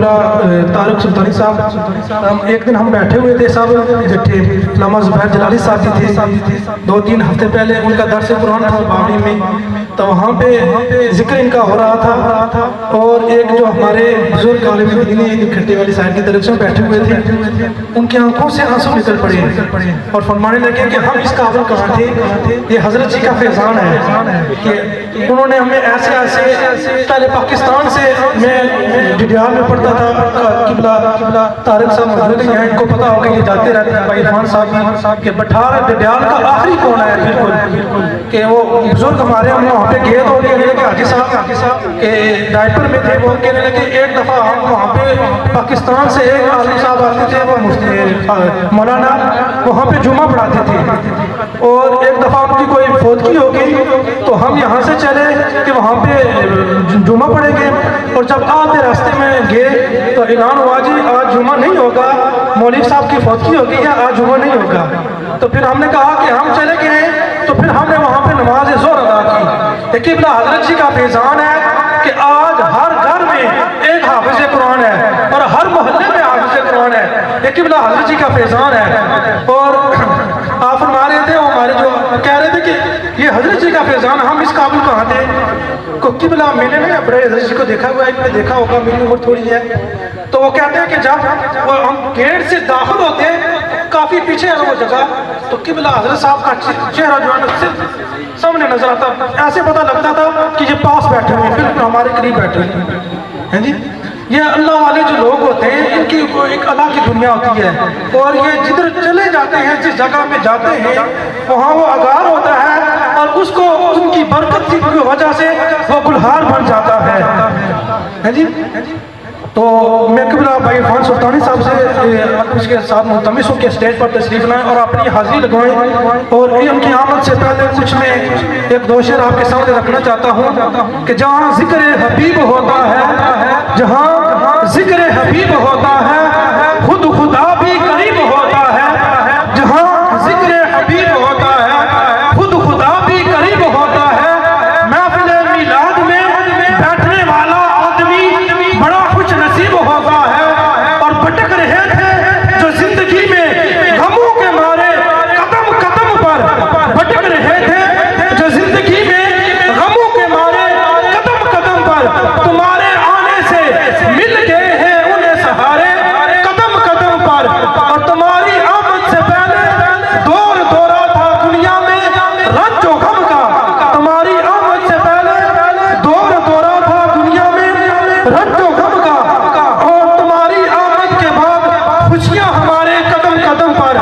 قبلہ طارق سلطانی صاحب، ایک دن ہم بیٹھے ہوئے تھے سب اکٹھے، علامہ زبیر جلالی صاحب بھی تھے، 2-3 ہفتے پہلے ان کا درس قرآن تھا باوڑی میں، تو وہاں پہ ذکر ان کا ہو رہا تھا، اور ایک جو ہمارے بزرگ عالم دین ہیں کھٹے والی سائڈ کی طرف سے بیٹھے ہوئے تھے، ان کی آنکھوں سے آنسو نکل پڑے اور فرمانے لگے کہ ہم اس قابل کہاں تھے، یہ حضرت جی کا فیضان ہے کہ انہوں نے ہمیں ایسے پہلے پاکستان سے، میں ڈڈیال میں پڑھتا تھا، قبلہ طارق صاحب موجود ہیں، ان کو پتا ہوگا یہ جاتے رہتے ہیں بھائی عرفان صاحب کہ بٹھار ڈڈیال کا آخری کون ہے بالکل، کہ وہ بزرگ ہمارے ہم وہاں پہ گئے تو کہنے لگے حاجی صاحب کہ ڈائپر میں تھے، وہ کہنے لگے ایک دفعہ ہم وہاں پہ پاکستان سے ایک عالم صاحب آتے تھے، وہ مولانا وہاں پہ جمعہ پڑھاتے تھے، اور ایک دفعہ ان کی کوئی فوتگی ہو گئی تو ہم یہاں سے چلے کہ وہاں پہ جمعہ پڑھیں گے، اور جب آتے راستے میں گئے تو اعلان ہوا جی آج جمعہ نہیں ہوگا، مولوی صاحب کی فوتگی ہو گئی ہے، آج جمعہ نہیں ہوگا۔ تو پھر ہم نے کہا کہ ہم چلے گئے، تو پھر ہم نے وہاں پہ نماز ظہر ادا کی۔ قبلہ حضرت جی کا فیضان ہے کہ آج ہر گھر میں ایک حافظ قرآن ہے اور ہر محلے میں حافظ قرآن ہے، قبلہ حضرت جی کا فیضان ہے۔ اور آپ فرما رہے تھے، ہمارے جو کہہ رہے تھے کہ یہ حضرت جی کا فیضان، ہم اس قابل کہاں تھے کو قبلہ میں نے بڑے حضرت جی کو دیکھا ہوا ہے، میں دیکھا ہوگا، میری عمر تھوڑی ہے، تو وہ کہتے ہیں کہ جب ہم گیٹ سے داخل ہوتے ہیں کافی پیچھے ہے وہ جگہ، تو قبلہ حضرت صاحب کا چہرہ جو ہے صرف سامنے نظر آتا، ایسے پتہ لگتا تھا کہ یہ پاس بیٹھے ہوئے ہیں، بالکل ہمارے قریب بیٹھے ہیں جی۔ یہ اللہ والے جو لوگ ہوتے ہیں ان کی ایک اللہ کی دنیا ہوتی ہے، اور یہ جدھر چلے جاتے ہیں، جس جگہ میں جاتے ہیں وہاں وہ اگار ہوتا ہے، اور اس کو ان کی برکت کی وجہ سے وہ گلہار بن جاتا ہے جی۔ تو میں قبلہ بھائی عرفان سلطانی صاحب سے اس کے ساتھ ملتمس ہوں کہ اسٹیج پر تشریف لائیں اور اپنی حاضری لگوائیں، اور ان کی آمد سے پہلے کچھ میں ایک دو شعر آپ کے سامنے رکھنا چاہتا ہوں کہ جہاں ذکر حبیب ہوتا ہے، جہاں ذکر حبیب ہوتا ہے، خود خدا بھی قریب ہوتا ہے، جہاں ذکر حبیب ہوتا ہے، خود خدا بھی قریب ہوتا ہے، محفل میلاد میں بیٹھنے والا آدمی بڑا خوش نصیب ہوتا ہے، اور بھٹک رہے تھے جو زندگی میں غموں کے مارے قدم قدم پر، بھٹک رہے تھے جو زندگی میں غموں کے مارے قدم قدم پر، تمہارے آنے سے مل گئے ہیں انہیں سہارے قدم قدم پر، اور تمہاری آمد سے پہلے دور دورہ تھا دنیا میں رنج و غم کا، تمہاری آمد سے پہلے دور دورہ تھا دنیا میں رنج و غم کا، اور تمہاری آمد کے بعد خوشیاں ہمارے قدم قدم پر،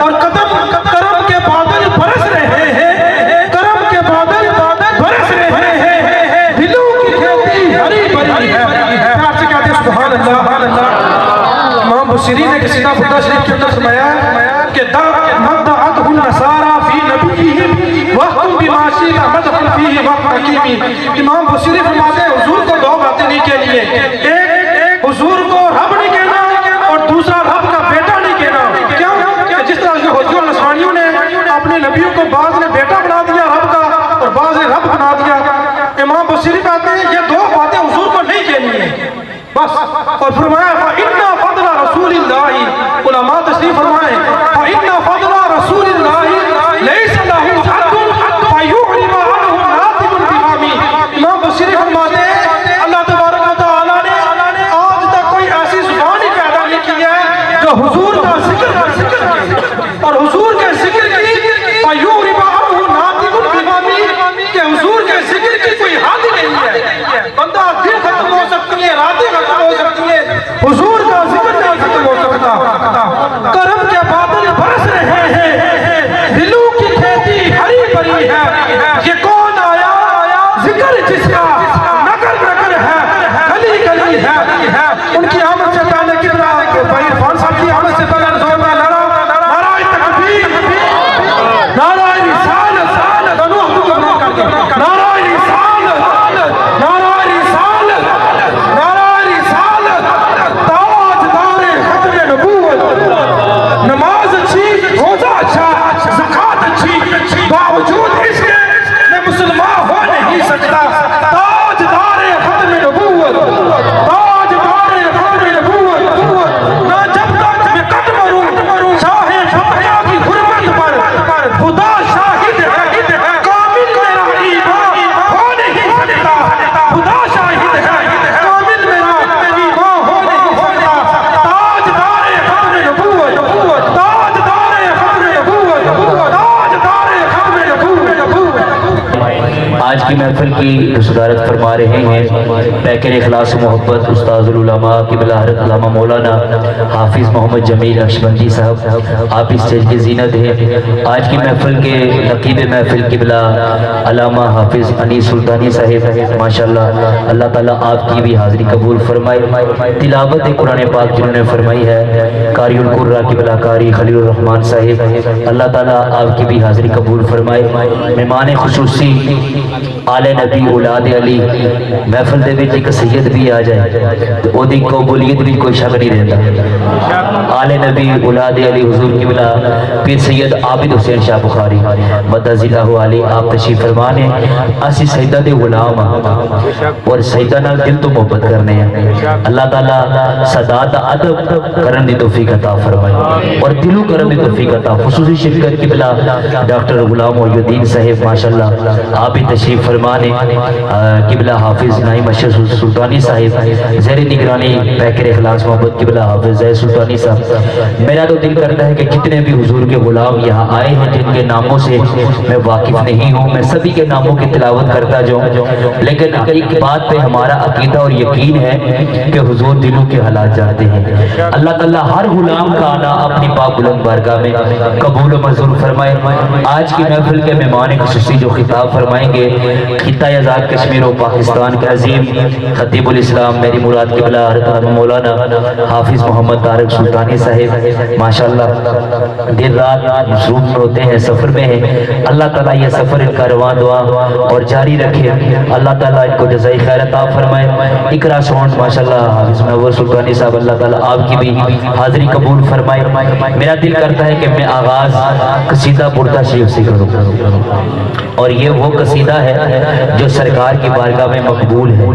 اور قدم کرم کے بادل برس رہے ہیں، کرم کے بادل برس رہے ہیں، دلوں کی کھیتی ہری بھری ہے۔ آپ سے کہتے ہیں سبحان اللہ۔ امام بصیری نے قصیدہ بردہ شریف کے اندر فرمایا کہ مدعتہ النصارى فی نبیہم وَاحْكُمْ بِمَا شِئْتَ مَدْحًا فِیہ وَقْتَ حکیم۔ امام بصیری فرماتے ہیں حضور کو دو باتیں نہیں کہنی ہے، ایک حضور کو رب نہیں کہنا، اور دوسرا رب کا بیٹا نہیں کہنا۔ کیوں کہ جس طرح سے حضور نصرانیوں نے اپنے نبیوں کو بعض نے بیٹا بنا دیا رب کا اور بعض نے رب بنا دیا، امام بصیری کہتے ہیں یہ دو باتیں حضور کو نہیں کہنی ہے بس، اور فرمایا فَإِنَّ فَضْلَ رَسُولِ اللَّهِ، علماء تشریف فرمائیں فَإِنَّ فَضْلَ رَسُولِ اللَّهِ لَيْسَ لَهُ حَدٌّ فَيُعْرِمَ عَنْهُ نَاطِقٌ بِفَمِهِ۔ امام بصیری فرماتے ہیں اللہ تبارک و تعالیٰ نے آج تک کوئی ایسی زبان ہی پیدا نہیں کی ہے جو حضور کا ذکر کر سکے، اور حضور کے ذکر کی فَيُعْرِمَ عَنْهُ نَاطِقٌ بِفَمِهِ، کہ حضور کے ذکر کی کوئی حد نہیں ہے، بندہ دل ختم ہو سکتی ہے، راتیں ختم ہو سکتی ہے، حضور کا ذکر نہیں ختم ہو سکتا۔ کرم کے بادل برس رہے ہیں، دلوں کی کھیتی ہری بھری ہے، یہ کون آیا ذکر جس کا نگر نگر ہے، گلی گلی ہے۔ ان کی آمد سے پہلے قبلہ بھائی عرفان صاحب کی آمد سے پہلے زور میں نعرہ تکبیر، نعرہ رسالت، نعرہ رسالت، نعرہ رسالت، نعرہ رسالت، آج کی محفل کی صدارت فرما رہے ہیں پیکر اخلاص و محبت استاذ العلماء قبلہ حضرت علامہ مولانا حافظ محمد جمیل نقشبندی صاحب، آپ اس اسٹیج کی زینت ہیں۔ آج کی محفل کے نقیب محفل قبلہ علامہ حافظ انیس سلطانی صاحب، ماشاءاللہ اللہ تعالیٰ آپ کی بھی حاضری قبول فرمائے۔ تلاوت قرآن پاک جنہوں نے فرمائی ہے قاری القرہ قبلہ قاری خلیل الرحمن صاحب، اللہ تعالیٰ آپ کی بھی حاضری قبول فرمائے۔ مہمان خصوصی آل نبی اولاد علی محفل دے وچ ایک سید بھی آ جائے تو دی قبولیت بھی کوئی شک نہیں رہتا۔ آل نبی اولاد علی حضور قبلہ پیر سید عابد حسین شاہ بخاری مدد اللہ علی، آپ تشریف فرما نے اسی سیدہ دے غلام اور سیدہ نال دل تو محبت کرنے ہیں۔ اللہ تعالیٰ صدات ادب کرن دی توفیق عطا فرمائے اور دلو کرن دی توفیق عطا۔ خصوصی شرکت قبلہ ڈاکٹر غلام محی الدین صاحب، ماشاءاللہ آپ بھی تشریف فرمانے، قبلہ حافظ نعیم اشرف سلطانی صاحب زیر نگرانی پیکر اخلاص محبت قبلہ حافظ زیر سلطانی صاحب۔ میرا تو دل کرتا ہے کہ جتنے بھی حضور کے غلام یہاں آئے ہیں جن کے ناموں سے میں واقف نہیں ہوں، میں سبھی کے ناموں کی تلاوت کرتا جاؤں، لیکن ایک بات پہ ہمارا عقیدہ اور یقین ہے کہ حضور دلوں کے حالات جانتے ہیں۔ اللہ تعالیٰ ہر غلام کا آنا اپنی پاک بلند بارگاہ میں قبول و منظور فرمائے۔ آج کی محفل کے مہمان خصوصی جو خطاب فرمائیں گے خطہ آزاد کشمیر و پاکستان کے عظیم خطیب الاسلام میری مراد قبلہ حضرت مولانا حافظ محمد طارق سلطانی صاحب، ماشاءاللہ دن رات مصروف ہوتے ہیں، سفر میں ہیں۔ اللہ تعالیٰ یہ سفر ان کا رواں دعا اور جاری رکھے، اللہ تعالیٰ ان کو جزائی خیر عطا فرمائے۔ اقرا ساؤنڈ ماشاءاللہ حافظ محمد سلطانی صاحب، اللہ تعالیٰ آپ کی بھی حاضری قبول فرمائے۔ میرا دل کرتا ہے کہ میں آغاز قصیدہ بردہ شریف سے کروں، اور یہ وہ قصیدہ ہے جو سرکار کی بارگاہ میں مقبول ہے۔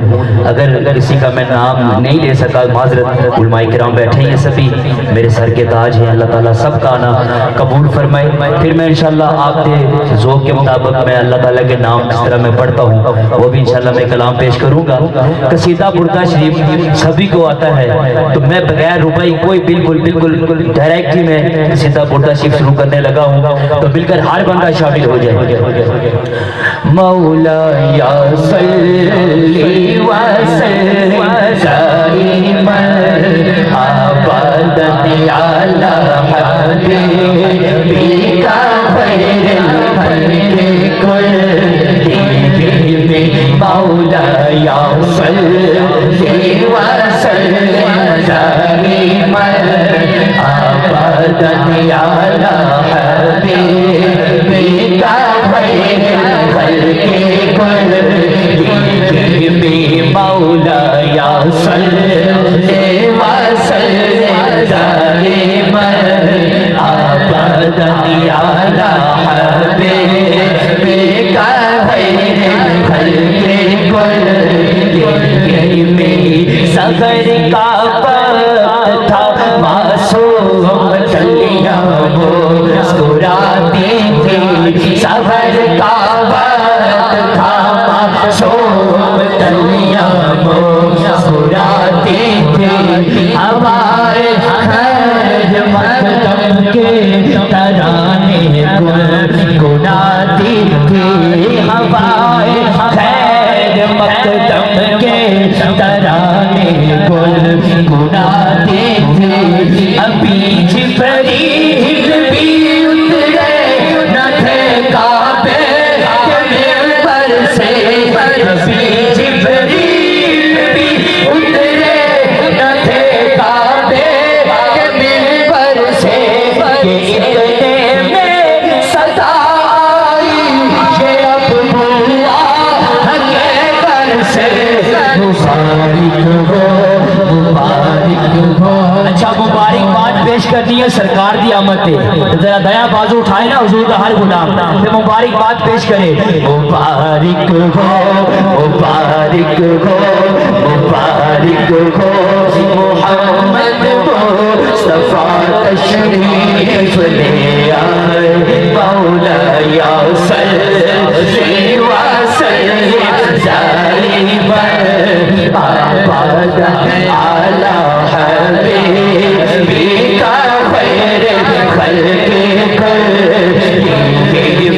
اگر کسی کا میں نام نہیں لے سکا معذرت، علماء کرام بیٹھے ہیں سبھی میرے سر کے تاج ہیں، اللہ تعالیٰ سب کا آنا قبول فرمائے۔ پھر میں انشاءاللہ آپ کے ذوق کے مطابق میں اللہ تعالیٰ کے نام جس طرح میں پڑھتا ہوں وہ بھی انشاءاللہ میں کلام پیش کروں گا۔ قصیدہ بردہ شریف سبھی کو آتا ہے تو میں بغیر روپئی کوئی بالکل ڈائریکٹ ہی میں قصیدہ بردہ شریف شروع کرنے لگا ہوں تو مل کر ہر بندہ شامل ہو جائے۔ مولا یا صلی وسلم دائما ابدا علی حبیبک خیر الخلق کلہم۔ مولا یا صلی وسلم دائما ابدا علی حبیبک خیر الخلق کلہم۔ مولا یا صلی وسلم دائما ابدا علی حبیبک خیر الخلق کلہم۔ سفر کا وقت تھا معصوم کلیاں مسکراتی تھی، سفر کا وقت تھا معصوم کلیاں مسکراتی تھی، ہمارے خیر مقدم کے ترانے گنگناتی تھی، ہمارے خیر مقدم کے ترانے گنگناتی تھی۔ ابھی جبریل بھی اترے نہ تھے کعبے کے منبر سے، ابھی جبریل بھی اترے نہ تھے کعبے کے منبر سے، کہ اتنے میں صدا آئی کہ اب ہوا کے گھر سے مبارک ہو مبارک ہو۔ اچھا مبارکباد پیش کرنی ہے سرکار دی آمد تے، ذرا دیا بازو اٹھائے نا حضور کا ہر غلام تے مبارکباد پیش کرے۔ مبارک ہو مبارک ہو مبارک ہو محمد مصطفیٰ تشریف لے آئے۔ مولا یا صلی وسلم دائما ابدا علی حبیبک خیر الخلق کلہم۔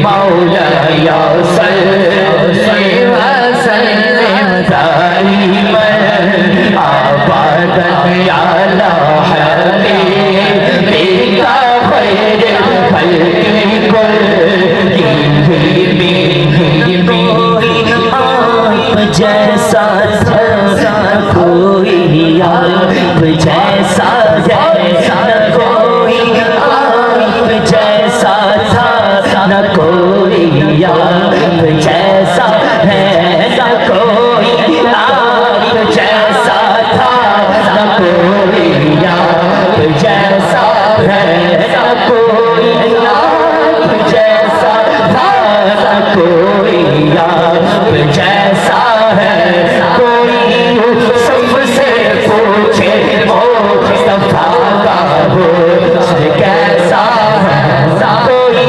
مولا یا صلی آپ جیسا ہے نہ کوئی آپ جیسا تھا نہ کوئی آپ جیسا ہے نہ کوئی آپ جیسا تھا نہ کوئی آپ جیسا ہے کوئی سب سے پوچھے مصطفیٰ کا حسن کیسا ہے کوئی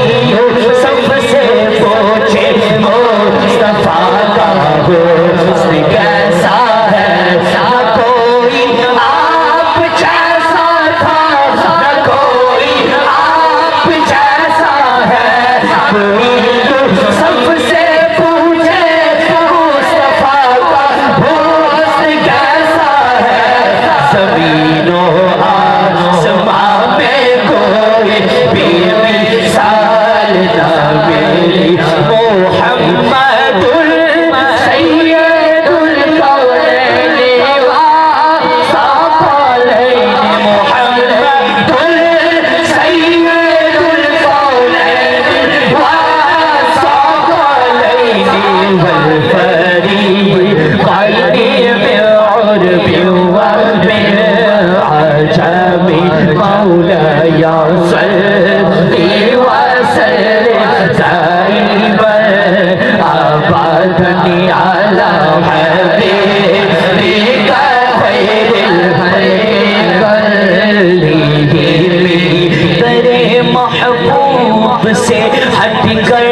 سب سے پوچھے مصطفیٰ کا حسن کیسا ہے نہ کوئی آپ جیسا تھا نہ کوئی آپ جیسا ہے کوئی سب سے پوچھے مصطفیٰ کا حسن کیسا ہے زمین و آسمان میں کوئی بھی مثال نہ ملی محمد سید الکونین والثقلین محمد سید الکونین والثقلین والفریقین من عرب ومن عجم مولاي صلي وسلم دائما ابدا على حبيبك خير الخلق تیرے محبوب سے ہٹ کر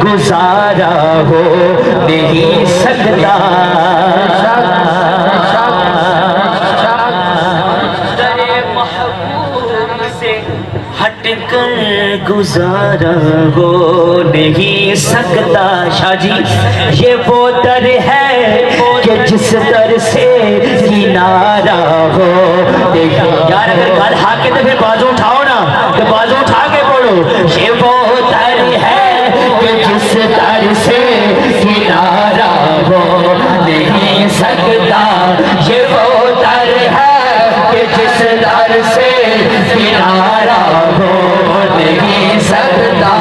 گزارا ہو نہیں سکتا ہٹ کر گزارا ہو نہیں سکتا شاہ جی یہ وہ در ہے کہ جس در سے کنارہ ہو یار اگر گھر ہا کے تو پھر بازو اٹھاؤ نا تو بازو اٹھا کے پڑھو یہ وہ در ہے کہ جس در سے کنارہ ہو نہیں سکتا یہ وہ در ہے کہ جس در سے کنارہ ہو نہیں سکتا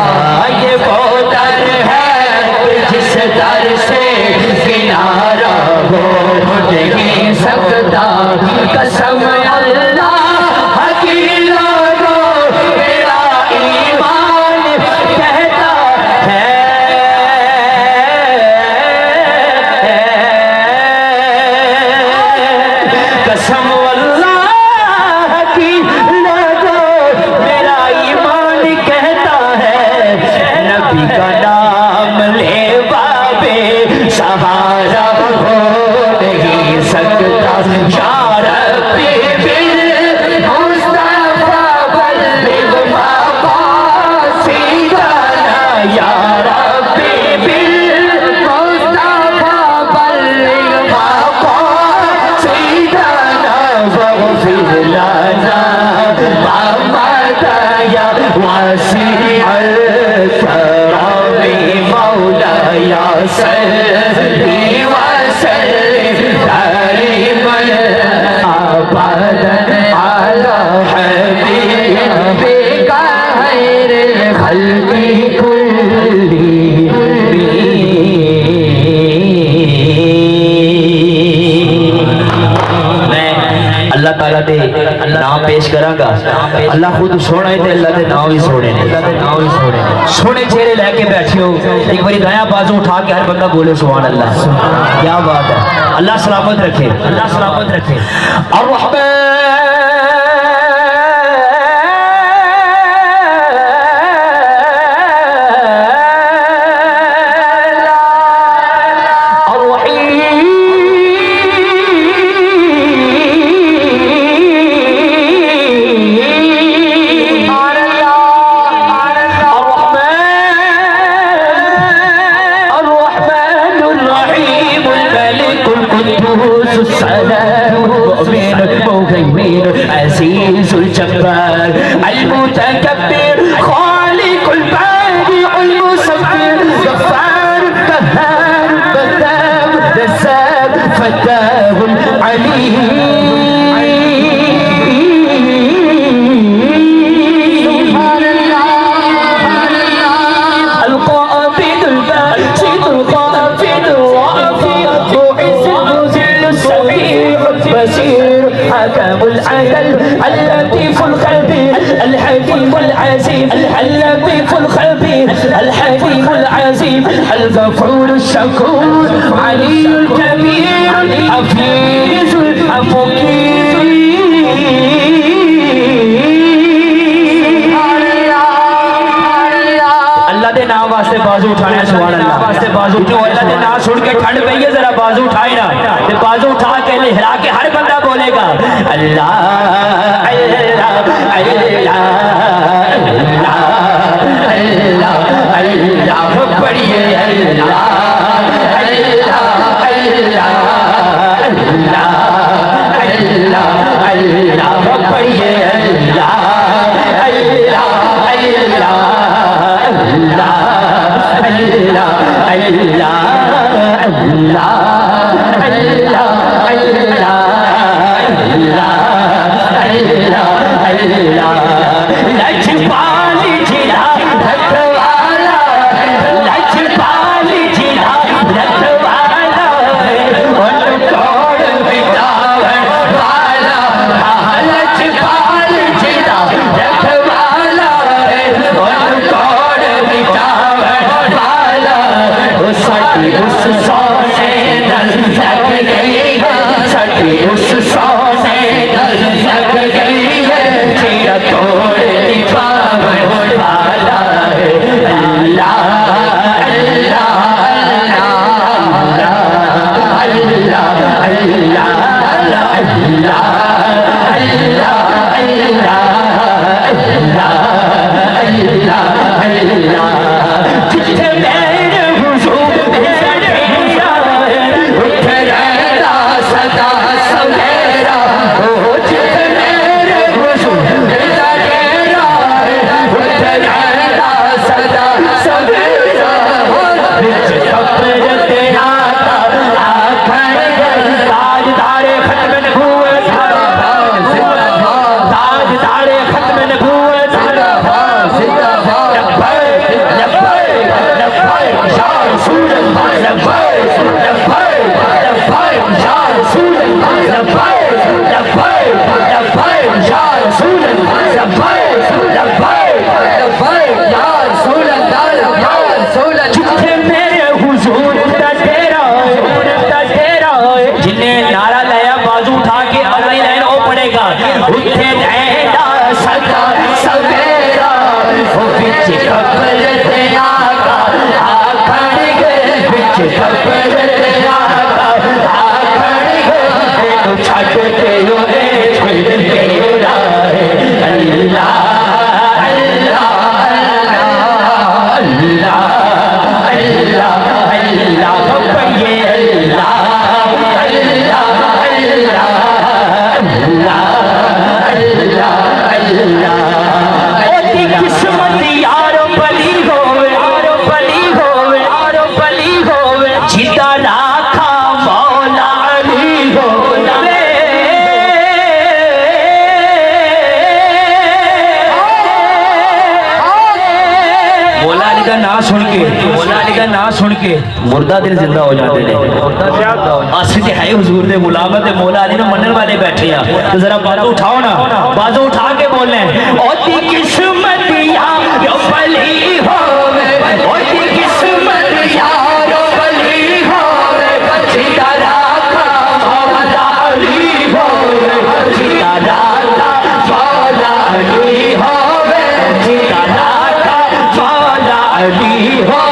یہ وہ در ہے جس در سے کنارہ ہو نہیں سکتا قسم اللہ کی لوگوں میرا ایمان کہتا ہے قسم اللہ کی میرا ایمان کہتا ہے نبی کا نام لے بابے سہارا ہو نہیں سکتا یا ربی بالمصطفیٰ بلغ مقاصدنا یا ربی بالمصطفیٰ بلغ مقاصدنا واغفر لنا يا واسع الكرم مولاي صلي وسلم دائما ابدا على حبيبك خير الخلق كلهم اللہ تعالیٰ دے نام پیش کراں گا اللہ خود سونا ہے تے اللہ دے نام ہی سونے نے سونے چہرے لے کے بیٹھے ہو ایک باری دایاں بازو اٹھا کے ہر بندہ بولے سبحان اللہ کیا بات ہے اللہ سلامت رکھے اللہ سلامت رکھے الرحمن السلام المؤمن المهيمن عدل اللطيف الخبير الحكيم العزيز اللطيف الخبير الحكيم العزيز الغفور الشكور علي الكبير الحفيظ الحكيم اللہ دے نام واسطے بازو اٹھانے سبحان اللہ واسطے بازو جو اللہ دے نام سن کے ٹھنڈ پئی ہے ذرا بازو اٹھائے نا تے بازو اٹھا کے لہرا کے ہر بندہ بولے گا اللہ اللہ اللہ اللہ اللہ پڑھیے اللہ اللہ اللہ اللہ اللہ اللہ پڑھیے اللہ اللہ اللہ سن کے مردہ دل زندہ ہو جاتے ہیں آسی تے ہے حضور دے غلام تے مولا علی نو منن والے بیٹھے ہیں تو ذرا بازو اٹھاؤ نا بازو اٹھا کے بولیں او دی قسمت یارو بلی ہوے او دی قسمت یارو بلی ہوے جیتا راکھا مولا علی ہوے جیتا راکھا مولا علی ہوے جیتا راکھا مولا علی ہوے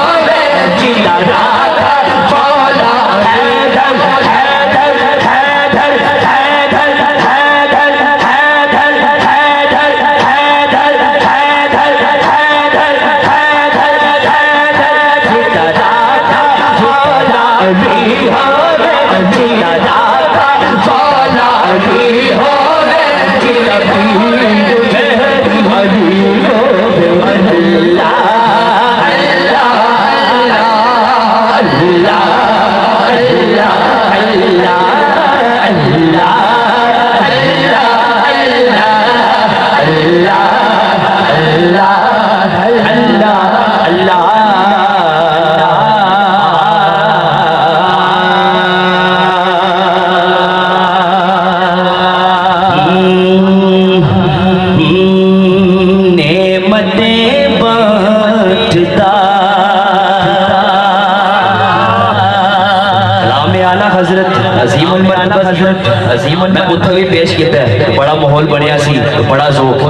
حضرت عظیم میں اتھا بھی پیش کیتا ہے بڑا ماحول بنیا سی بڑا ذوق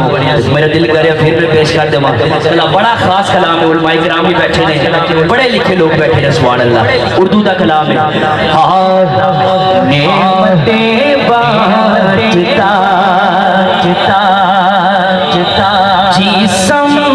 میرا دل کر رہا پھر میں پیش کر دے اللہ بڑا خاص کلام ہے علماء کرام بھی بیٹھے ہیں بڑے لکھے لوگ بیٹھے ہیں سبحان اللہ اردو دا کلام ہے نعمتیں بانٹتا جی سمت وہ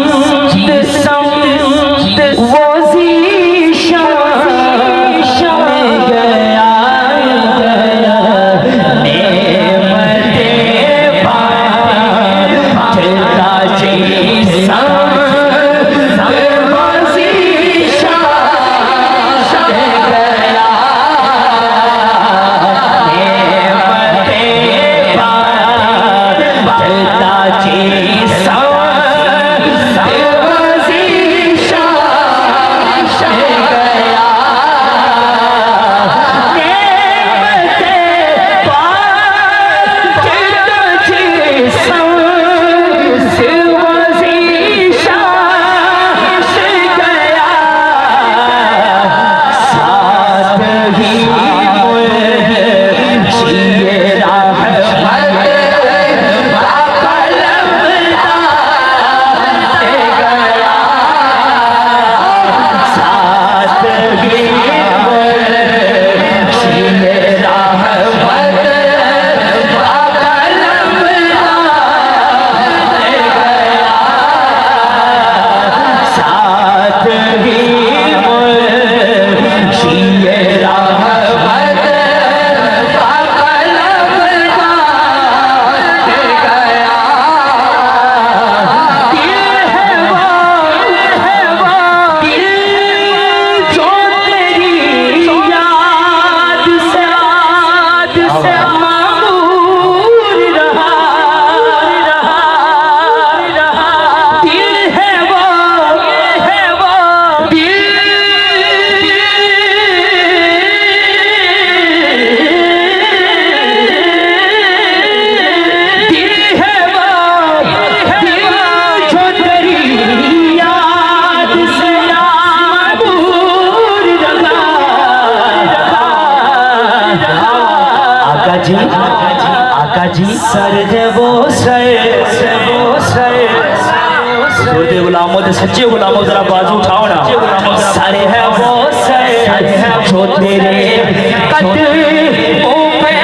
آقا جی سر ہے وہ سر حضور دے غلاموں دے سچے غلاموں ذرا بازو اٹھاؤ نا سر ہے وہ سر جو تیرے قدموں پہ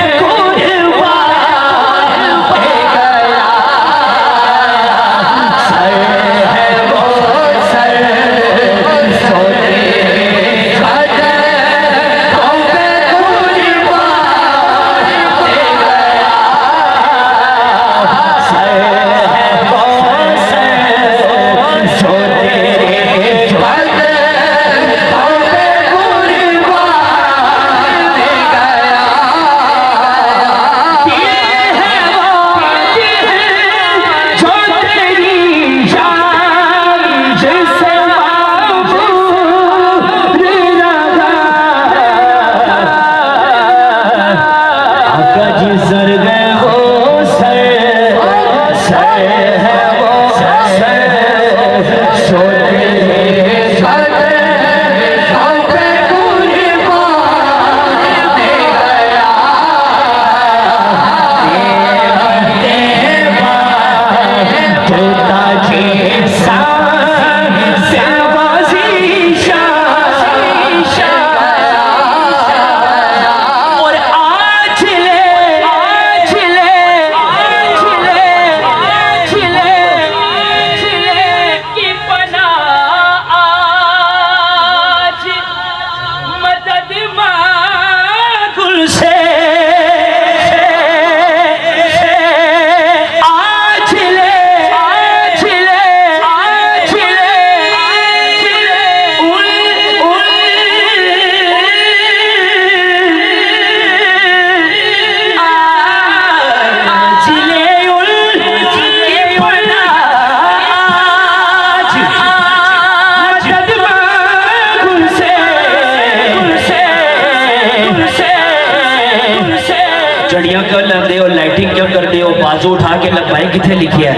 چڑیاں کیوں لگتے ہو لائٹنگ کیوں کرتے ہو بازو اٹھا کے لگائی کتنے لکھی ہے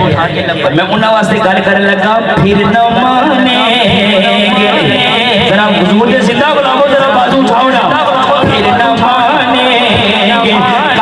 اور میں انہاں واسطے گل کرنے لگا پھر نہ مانیں گے ذرا حضور دے زندہ غلاموں ذرا بازو اٹھاؤ نا پھر نہ مانیں گے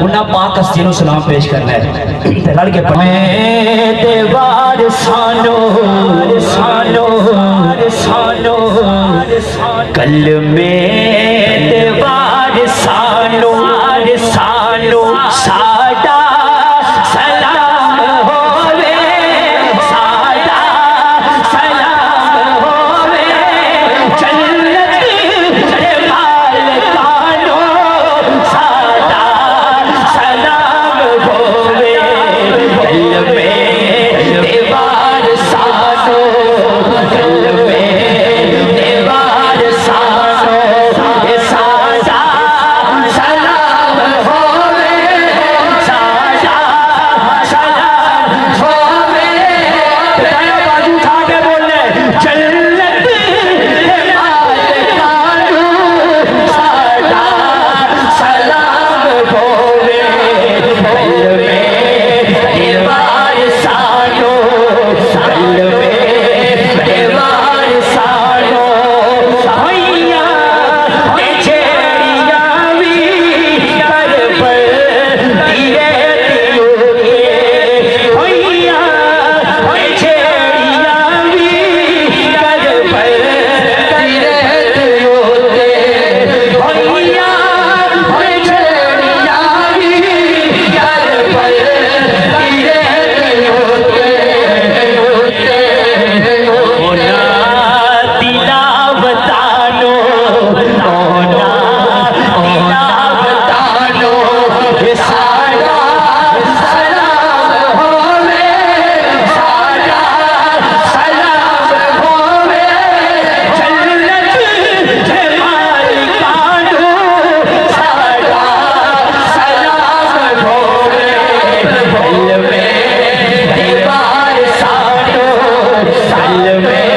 انہاں پاک ہستی نو سلام پیش کرنا ہے رل کے دیوار سانو کل میں دیوار سانو ساڈا سلام ہووے ساڈا سلام ہووے جنت دے مالکانو ساڈا سلام ہووے کل میں دیوار سانو کل میں دیوار سانو ساڈا سلام ہووے ساڈا سلام ہووے تیرا بازو اٹھا کے بولے جنت دے مالکانو ساڈا سلام ہووے کل میں دیوار سانو کل میں دیوار سانو ہوئیاں تے چھیڑیاں وی کر پر دیے دیو کے ہوئیاں تے چھیڑیاں وی کر پر دیے دیو کے ہوئیاں تے چھیڑیاں وی کر پر دیے دیو کے اونا تلاوتانو اونا تلاوتانو ساڈا سلام ہووے ساڈا سلام ہووے جنت دے مالکانو ساڈا سلام ہووے کل میں دیوار سانو کل میں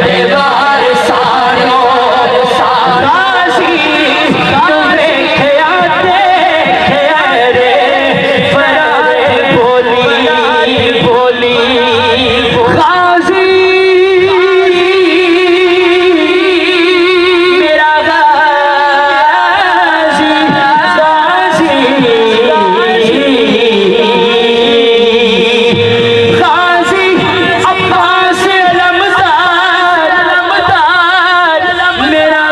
دیوار سانو غازی تو ویکھیا دیکھیا رے فرات بولی غازی میرا غازی غازی عباس علمدار میرا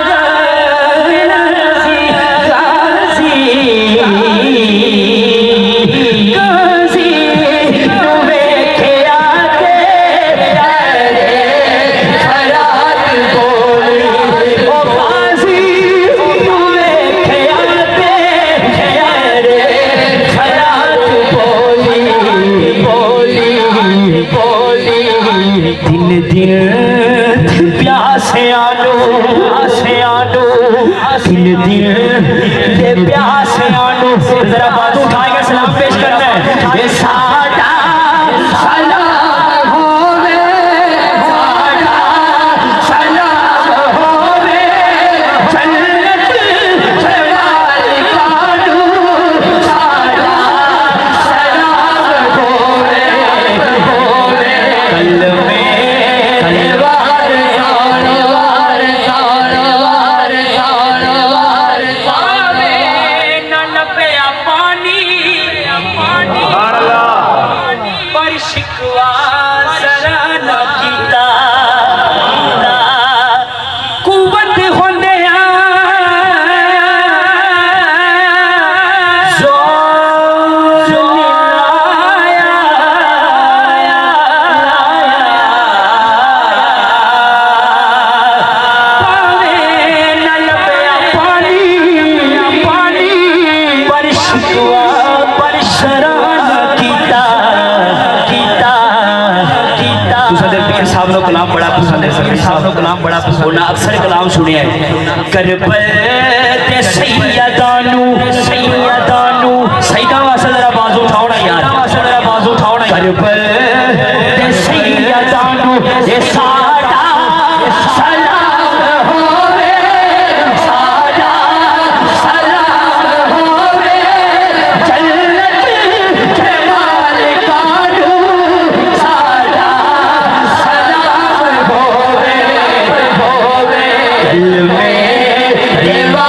غازی تو ویکھیا دیکھیا رے فرات بولی او غازی تو ویکھیا دیکھیا رے فرات بولی دن دن پیاسیانو دن دن تے پیاسیانو ذرا بازو اٹھا کے سلام پیش کرنا ہے یہ ساڈا سلام ہووے ساڈا سلام ہووے جنت دے مالکانو ساڈا سلام ہووے کل میں دیوار نہ لبیا پانی پر شکوا ذرا نہ کیتا قوت ہوندیاں زور لایا پاوے نہ لبیا پانی پر شکوا پر شران کیتا پیر صاحب نو کلام بڑا پسند ہے پیر صاحب نو کلام بڑا پسند ہے اکثر کلام سنیا ہے کربل تے سیدانو سیدہ واسطے ذرا بازو اٹھاؤنا یار کربل تے سیدانو یہ ساڈا سلام ہووے ساڈا سلام ہووے جنت دے مالکانو ساڈا سلام ہووے کل میں دیوار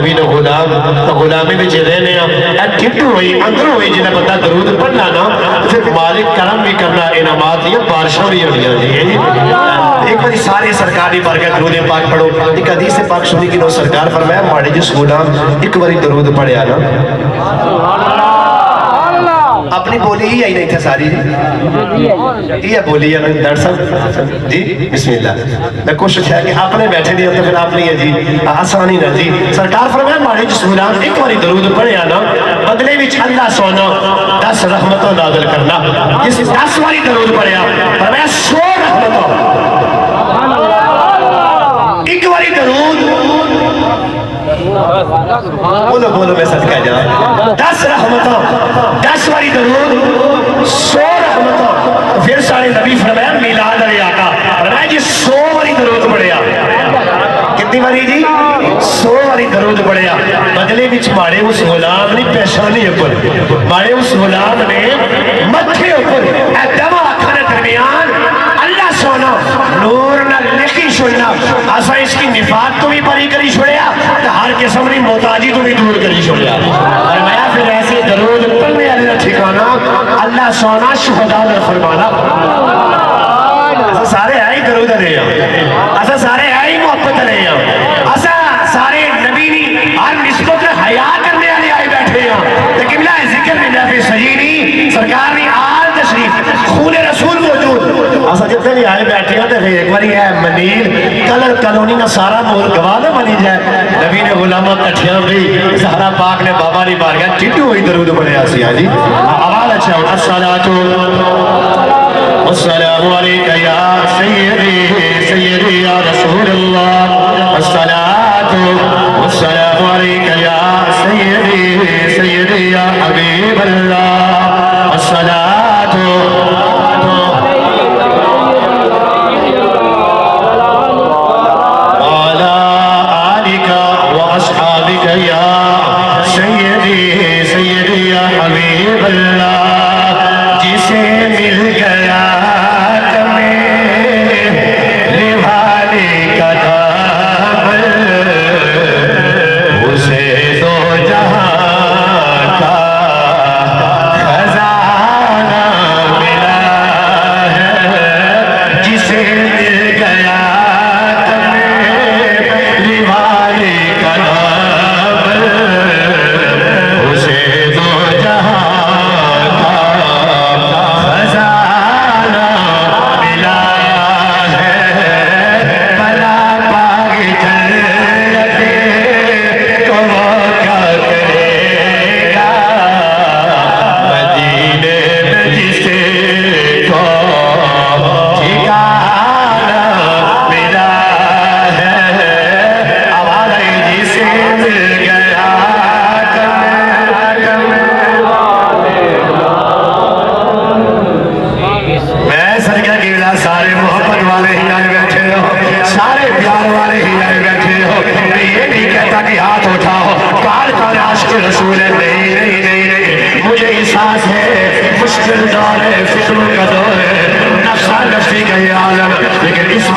نبی نے غلامی میں رہنے ٹھٹو ہوئی اندر ہوئی جنہیں بندہ درود پڑھنا نا پھر مالک کرم بھی کرنا انعامات دیا بارشاں بھی ہونی جی ایک باری سارے سرکار دی بار کے درود پاک پڑھو ایک حدیث پاک سنی کہ سرکار فرمایا ماڑے جس غلام ایک باری درود پڑھیا نا اپنی بولی ہی آئی نہیں تھا ساری یہ بولی ہے ڈاکٹر صاحب جی بسم اللہ میں کوشش ہے کہ اپنے بیٹھے نہیں ہوتے پھر آپ نہیں ہے جی آسانی نہ جی سرکار فرمایا ماڑے جس غلام ایک باری درود پڑھیا نا بدلے وچ اللہ سونا 10 رحمتوں نازل کرنا جس 10 باری درود پڑھیا فرمایا 100 رحمتوں ایک باری درود بولو بولو میں صدقہ جا 10 رحمتوں 10 باری درود 100 رحمتوں پھر سارے نبی فرمایا میلاد علی آقا فرمایا جی 100 باری درود پڑھیا کتنی باری جی 100 باری درود پڑھیا بدلے وچ ماڑے اس غلام نے پیشانی اوپر ماڑے اس غلام نے متھے اوپر اے دما اکھاں دے درمیان اللہ سونا نور نہ لکھی چھوڑنا اسا اس کی نفاق تو بھی بری کری چھوڑیا تے ہر قسم دی محتاجی تو بھی دور کری چھوڑیا فرمایا پھر ایسے درود پڑھنے والے دا ٹھکانہ اللہ سونا شہداء دا فرمانا اسا سارے آئی درود رہے ہیں اسا سارے آئی محبت رہے ہیں اسا سارے نبی نہیں ہر نسبت حیا کرنے والے آئے بیٹھے ہیں تے قبلہ ذکر میں نافع سجینی سرکار نے آل تشریف خون رسول موجود اسا جتنے بھی آئے بیٹھے ہیں تے ایک باری ہے منیر کلر کالونی نہ سارا مول گواہ نہ بنی جائے نبی نے غلامہ کٹھیاں بھی زہرا پاک نے بابا نے بارگاہ ٹھٹو ہوئی درود پڑھیا سی جی آواز اچھا ہوتا الصلاۃ والسلام علیکہ یا سیدی یا رسول اللہ الصلاۃ والسلام علیکہ یا سیدی یا حبیب اللہ الصلاۃ وعلی آلک واصحابک یا سیدی یا حبیب اللہ جسے مل گیا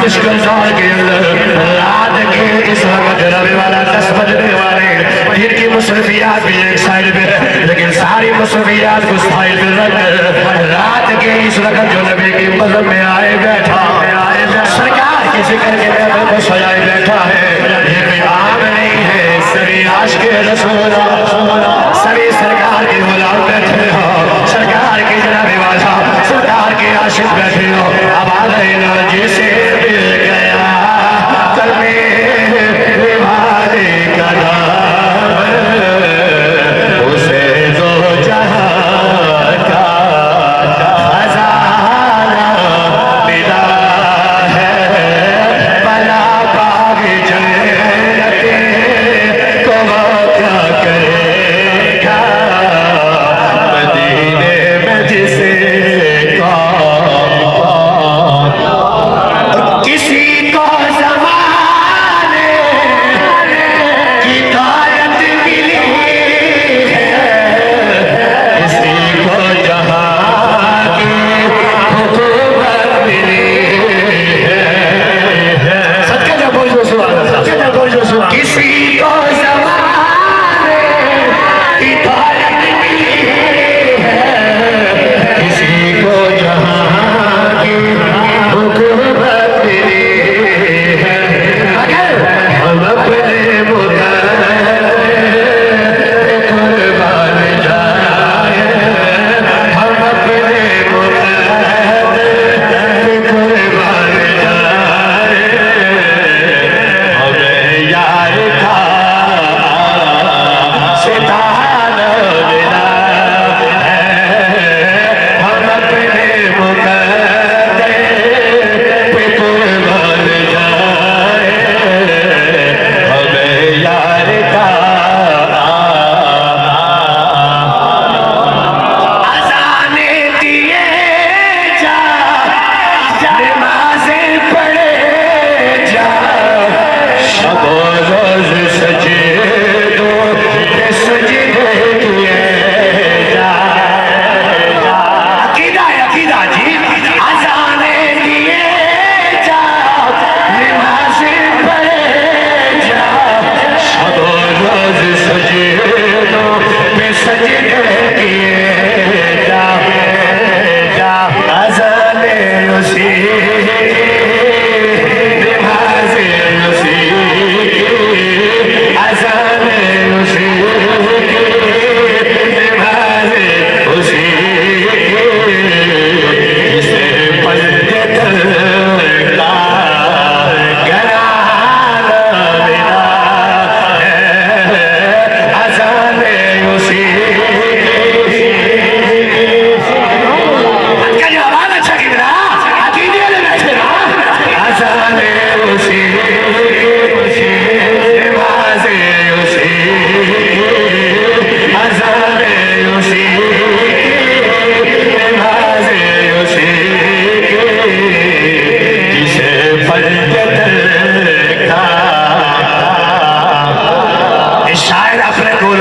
مشکل دور کے اندر رات کے اس وقت ربی والا 10 بجنے والے دن کی مصروفیات بھی ایک سائڈ پہ لیکن ساری مصروفیات کو سائڈ پہ رکھ رات کے اس وقت جو نبی کی مذہب میں آئے بیٹھا سرکار کی ذکر کے لیے کو سجائے بیٹھا ہے یہ کوئی عام نہیں ہے سبھی عاشق رسول سبھی سرکار کے غلام بیٹھے ہو سرکار کی جناب والا سرکار کے عاشق بیٹھے ہو اب آ رہے نا جیسے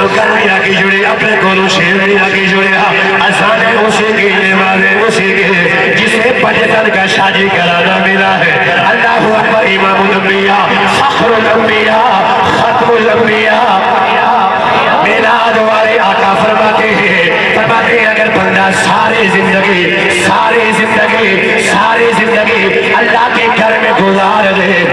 لوگوں نے آگے جڑے اپنے کولوں شیر نے آگے جڑے آسانے اسی کی نمازیں اسی کے جسے پجتن کا شاجی کرانا ملا ہے اللہ اکبر امام الانبیاء فخر الانبیاء ختم الانبیاء میلاد والے آقا فرماتے ہیں اگر بندہ ساری زندگی اللہ کے گھر میں گزار دے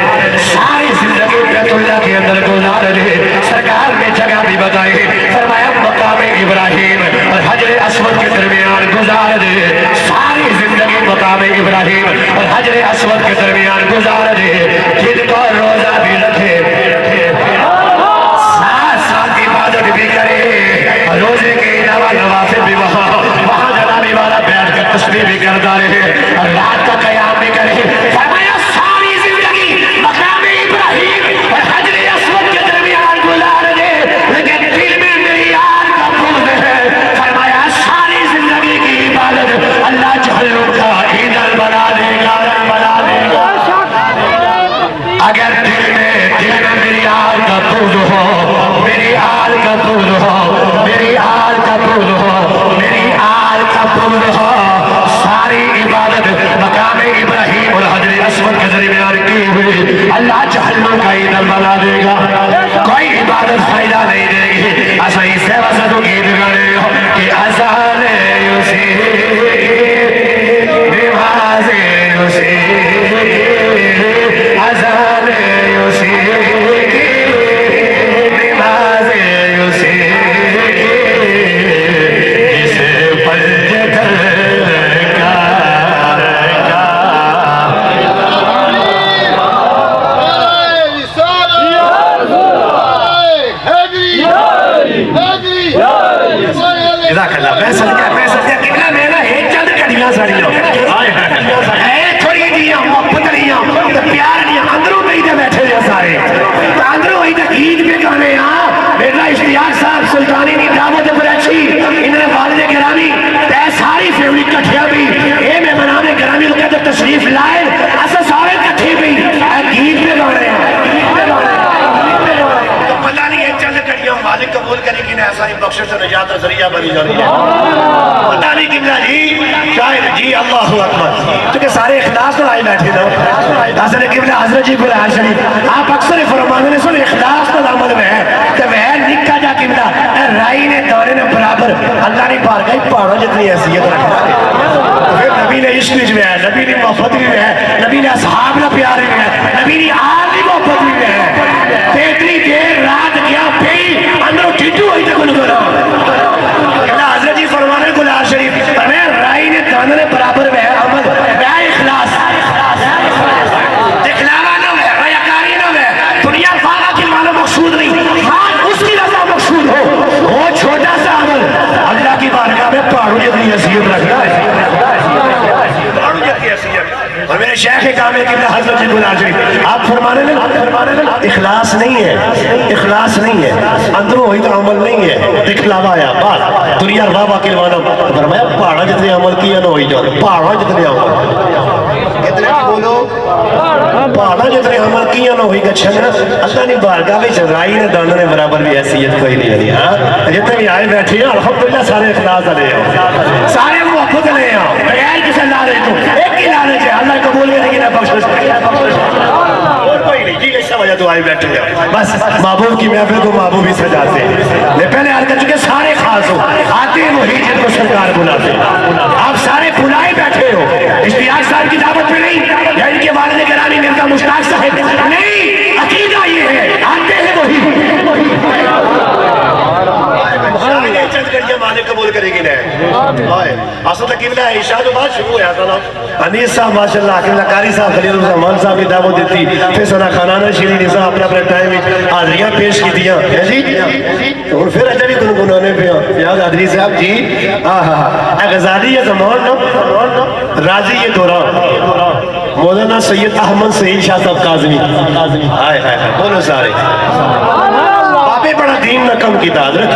ساری زندگی بیت اللہ کے اندر گزار دے سرکار نے جگہ بھی بتائی فرمایا مقام ابراہیم اور حجر اسود کے درمیان گزار دے ساری زندگی مقام ابراہیم اور حجر اسود کے درمیان گزار دے جن کو روزہ بھی رکھے ساتھ عبادت بھی کرے روزے کے علاوہ نوافل بھی وہاں جنابی والا بیٹھ کر تسبیح بھی کرتا رہے اور رات کا قیام بھی کرے فرمایا ساری زندگی مقام ابراہیم اور حجر اسود کے درمیان گزار دے لیکن دل میں میری یاد کا بغض ہے فرمایا ساری زندگی کی عبادت اللہ جہنم کا ایندھن بنا دے گا اگر دل میں میری آل کا بغض ہو میری آل کا بغض ہو میری آل کا بغض ہو میری آل کا بغض ہو ساری عبادت مقام ابراہیم اور حجر اسود کے درمیان کی ہوئی اللہ جہنم کا ایندھن بنا دے گا کوئی عبادت فائدہ نہیں دے گی ایسا ہی سے وسا تو گیت گانے ہو کہ اذان یوسی نماز یوسی اذان یوسی نماز یوسی جسے پنج جزاک اللہ فیصل کیا کتنا میں نا ایک چند کڑیاں ساڑی لو اے تھوڑی دیاں محبت دیاں پیار دیاں اندروں میں ہی دے بیٹھے دے سارے اندروں ہی دے گیت پہ گانے میرا اشتیاق صاحب سلطانی کی دعوت پر اچھی انہیں والد گرامی تے ساری فیملی کٹھیا بھی اے میں منانے گرامی لوگ کہتے تشریف لائے ایسا سارے کٹھے بھی گیت پہ گانے تو پتہ نہیں ایک چند کڑیاں مالک قبول کرے گی نا ایسا ہی بخشش سے نجات کا ذریعہ بنی جانی ہے پتہ نہیں قبلہ جی شاید جی اللہ اکبر چونکہ سارے اخلاص تو آئے بیٹھے دو حضرت قبلہ حضرت جی قرآن شریف آپ اکثر فرمانے نے سن اخلاص تو عمل میں ہے کہ وہ نکا جا قبلہ اے رائی نے دورے نے برابر اللہ نے بار گئی پاڑا جتنی حیثیت رکھنا ہے پھر نبی نے عشق بھی ہے نبی نے محبت بھی ہے نبی نے اصحاب نے پیار بھی ہے نبی نے آل کی محبت بھی ہے اتنی دیر رات کیا پئی اندروں ٹھٹو ہوئی تک ان کو حضرت جی فرمانے گلار شریف میں رائی نے دانے برابر وہ عمل وہ اخلاص دکھلاوا نہ ہے ریاکاری نہ ہے دنیا فارغ کی معنی مقصود نہیں ہاں اس کی رضا مقصود ہو وہ چھوٹا سا عمل اللہ کی بارگاہ میں پہاڑوں جتنی حیثیت رکھتا ہے پہاڑوں جتنی حیثیت اور میرے شیخ کامل قبلہ حضرت جی گلار شریف آپ فرمانے لیں اخلاص نہیں ہے اخلاص نہیں ہے اندروں ہوئی تو عمل نہیں ہے دکھلاوا آیا بات دنیا روا باقی روانا فرمایا پہاڑا جتنے عمل کیا نہ ہوئی جاؤ پہاڑا جتنے عمل کتنے بولو پہاڑا جتنے عمل کیا نہ ہوئی گچھن اللہ نے بارگاہ میں رائی نے دانا نے برابر بھی حیثیت کوئی نہیں ہاں جتنے بھی آئے بیٹھے ہیں الحمدللہ سارے اخلاص لے آؤ سارے محبت لے آؤ بغیر کسی لا رہے تو ایک ہی لا رہے تھے اللہ قبول میں لیکن بخشش اور کوئی نہیں جی ایسا وجہ تو آئے بیٹھے ہیں بس محبوب کی محفل کو محبوب ہی سجاتے ہیں میں پہلے عرض کر چکے سارے خاص ہو آتے ہیں وہی جن کو سرکار بلاتے ہیں آپ سارے بلائے بیٹھے ہو اشتیاق صاحب کی دعوت پہ نہیں یا ان کے والد گرامی مرزا مشتاق صاحب نہیں عقیدہ یہ ہے آتے ہیں وہی مالک قبول کرے گی نہیں اصل تک قبلہ عشاء جو بات شروع ہوا تھا نا انیس صاحب ماشاءاللہ قبلہ قاری صاحب خلیل الرحمان صاحب کی دعوت دیتی پھر سنا خانانہ شیرین صاحب اپنا اپنا ٹائم حاضریاں پیش کی دیا جی اور پھر اجا بھی گنگنانے پہ یاد حاضری صاحب جی اے غزالی یہ زمان راضی یہ دوران مولانا سید احمد سعید شاہ صاحب کاظمی آئے بولو سارے نے بڑا دین نہ کم کیتا حضرت,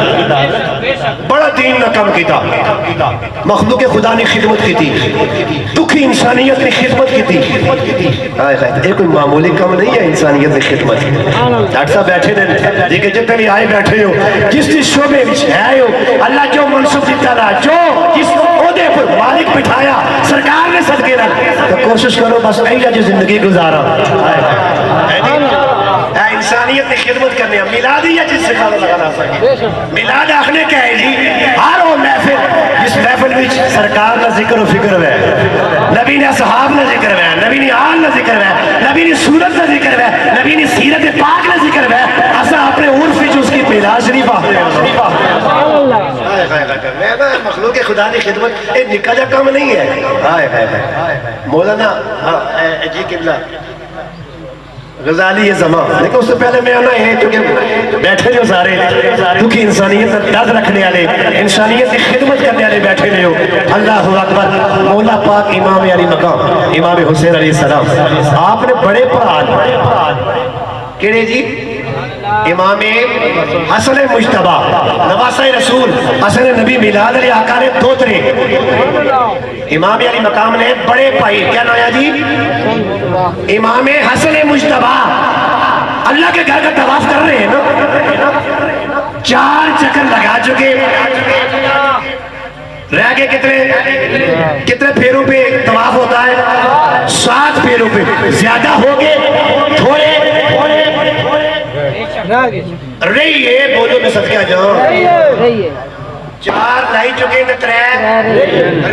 بڑا دین نہ کم کیتا. مخلوق خدا نے خدمت کی تھی, دکھی انسانیت نے خدمت کی تھی. یہ کوئی معمولی کم نہیں ہے انسانیت نے خدمت. ڈاکٹر صاحب بیٹھے نے جی کہ جتنے بھی آئے بیٹھے ہو, جس جس شعبے ہے ہو, اللہ جو منصوب دیتا رہا, جو جس عہدے پر مالک بٹھایا سرکار نے صدقے رکھ, تو کوشش کرو بس ایجا جو زندگی گزارا. انسانیت نے خدمت کرنے, میلاد ہی ہے جس سے کھانا لگانا سکے. میلاد آخنے کا ہے جی ہر وہ محفل جس محفل میں سرکار کا ذکر و فکر ہے, نبی نے صحاب نے ذکر ہے, نبی نے آل نے ذکر ہے, نبی نے صورت نے ذکر ہے, نبی نے سیرت پاک نے ذکر ہے, ایسا اپنے عرف جو اس کی میلاد شریف آخر میں نا مخلوق خدا کی خدمت ایک نکا جا کام نہیں ہے. مولانا جی قبلہ غزالی یہ زمان, لیکن اس سے پہلے میں آنا ہے کیونکہ بیٹھے جو سارے دکھی انسانیت داد رکھنے والے, انسانیت کی خدمت کرنے والے بیٹھے نے ہو. اللہ اکبر. مولا پاک امام علی مقام امام حسین علیہ السلام آپ نے بڑے پران کیڑے جی, امام حسن مجتبہ نواسہ رسول حسن نبی میلاد علی آقا نے دوترے امام علی مقام نے بڑے پائی, کیا نایا جی, امام حسن مجتبہ اللہ کے گھر کا طواف کر رہے ہیں نا, 4 چکر لگا چکے, رہ گئے کتنے پھیروں پہ طواف ہوتا ہے, 7 پھیروں پہ. زیادہ ہو گئے تھوڑے رہی ہے, بولو میں صدقہ جاؤں, 4 لائی چکے نا 3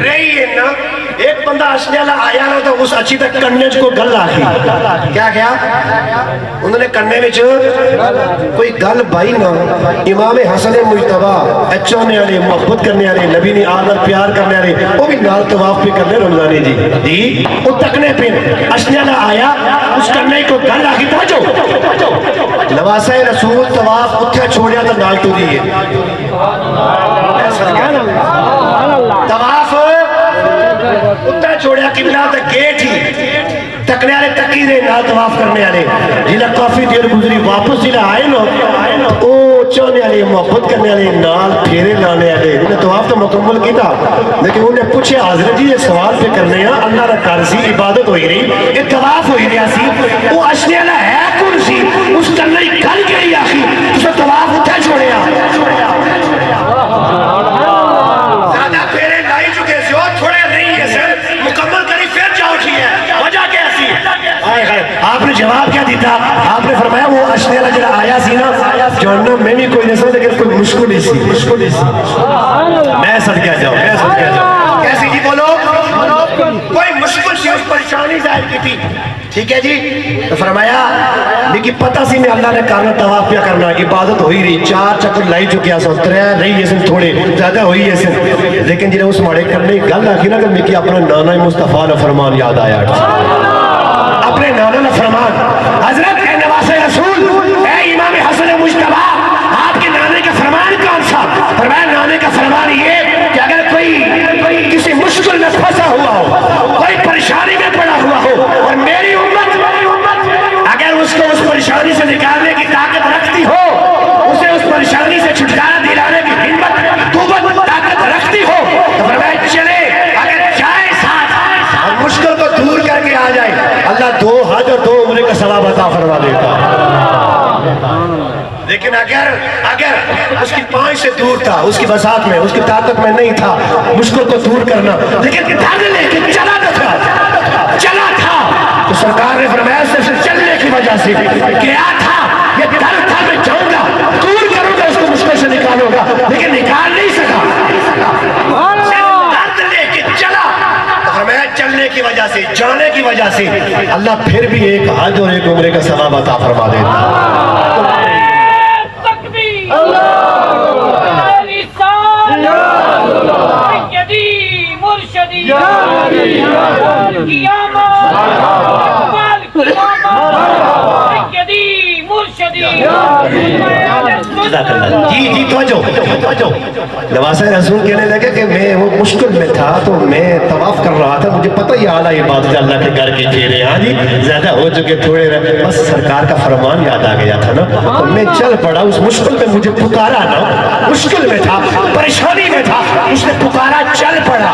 رہی ہے نا. ایک بندہ اسنے اللہ آیا نا تو اس اچھی تک کرنے کو گل آخی, کیا انہوں نے کرنے میں کوئی گل بائی نا. امام حسن مجتبہ اچھانے والے, محبت کرنے والے, نبی نے آدر پیار کرنے والے, وہ بھی نال طواف پہ کرنے رمضانی جی وہ تکنے پہ اسنے اللہ آیا, اس کرنے کو گل آخی. توجہ, نواسہ رسول طواف اتھے چھوڑیا تو نال تو دیئے طواف اتنا چھوڑیا قبلہ تک گیٹ ہی تکنے والے تکی رہے نال طواف کرنے والے. جنہیں کافی دیر گزری واپس جنہیں آئے نا او چاہنے والے, محبت کرنے والے, نال پھیرے لانے والے, انہیں طواف تو مکمل کیتا, لیکن انہیں پوچھے حضرت جی یہ سوال پہ کرنے ہیں, اللہ کا کار سی, عبادت ہوئی رہی, یہ طواف ہوئی رہا سی, وہ اشنے والا ہے کون سی, اس کرنے گل گئی آخی, اس نے طواف اتھے چھوڑیا. زیادہ پھیرے لائی چکے سے, اور تھوڑے نہیں ہے سر, مکمل کری پھر جاؤ ٹھی ہے, وجہ کیسی ہے. آپ نے جواب کیا دیتا, آپ نے فرمایا وہ اشنے والا جڑا آیا سی نا, جہنم میں بھی کوئی نہیں سکتا, لیکن کوئی مشکل ہی سی. میں صدقہ جاؤں, کیسی جی بولو, کوئی مشکل سی, اس پریشانی ظاہر کی تھی. ٹھیک ہے جی, تو فرمایا لیکن پتہ سی میں اللہ نے کہا طواف پیا کرنا, عبادت ہوئی رہی, 4 چکر لائی چکیا سن, 3 رہی ہے سن, تھوڑے زیادہ ہوئی ہے سن, لیکن جنہیں اس ماڑے کرنے گل آخی نا کہ میں کی اپنا نانا مصطفیٰ نے فرمان یاد آیا, اپنے نانا نے فرمان, حضرت اے نواسہ رسول, اے امام حسن مجتبہ, آپ کے نانے کا فرمان کون سا؟ فرمایا نانے کا فرمان یہ کہ اگر کوئی کسی مشکل میں پھنسا ہوا ہو, کوئی پریشانی میں پڑا ہوا ہو, اور میری امت اگر اس کو اس پریشانی سے نکالنے کی طاقت رکھتی ہو, اسے اس پریشانی سے چھٹکارا دلانے کی ہمت قوت طاقت رکھتی ہو, تو فرمایا چلے, اگر جائے ساتھ اور مشکل کو دور کر کے آ جائے, اللہ 2 حج اور 2 عمرے کا ثواب عطا فرما دیتا. لیکن اگر اس کی پانچ سے دور تھا, اس کی بساط میں, اس کی طاقت میں نہیں تھا مشکل کو دور کرنا, لیکن ڈھنگ لے کے چلا تھا, تو سرکار نے فرمایا صرف چلنے کی وجہ سے کیا تھا, یہ ڈر تھا میں جاؤں گا, دور کروں گا, اس کو مشکل سے نکالوں گا, لیکن نکال نہیں سکا. درد لے کے چلا, فرمایا چلنے کی وجہ سے, جانے کی وجہ سے اللہ پھر بھی ایک حج اور ایک عمرے کا ثواب عطا فرما دیتا. مرشدی جزاک اللہ۔ جی توجہ نواز رسول کہنے لگے کہ میں وہ مشکل میں تھا تو میں طواف کر رہا تھا، مجھے پتہ ہی اعلیٰ عبادت اللہ کے گھر کے چہرے، ہاں جی زیادہ ہو چکے تھوڑے رہے، بس سرکار کا فرمان یاد آ گیا تھا نا، تو میں چل پڑا، اس مشکل میں مجھے پکارا نا، مشکل میں تھا، پریشانی میں تھا، اس نے پکارا، چل پڑا۔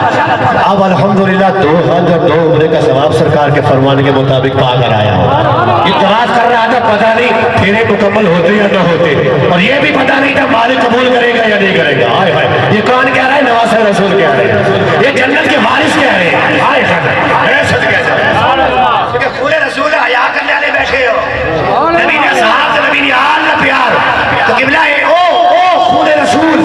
اب الحمدللہ 2 حج اور 2 عمرے کا ثواب سرکار کے فرمان کے مطابق پا کر آیا۔ یہ طواف کر رہا تھا، پتہ نہیں پھیرے مکمل ہوتے یا نہ ہوتے، اور یہ بھی پتہ نہیں تھا مالک قبول کرے گا یا نہیں کرے گا۔ آئے ہائے، یہ کون کہہ رہا ہے؟ نواز رسول کہہ رہے ہیں، یہ جنت کے وارث کہہ رہے ہیں۔ آئے ہائے، صدقے جاؤ، کہ خون رسول حیا کرنے والے بیٹھے ہو، نبی نے صحاب سے، نبی نے آل نہ پیار، تو قبلہ ہے او خون رسول۔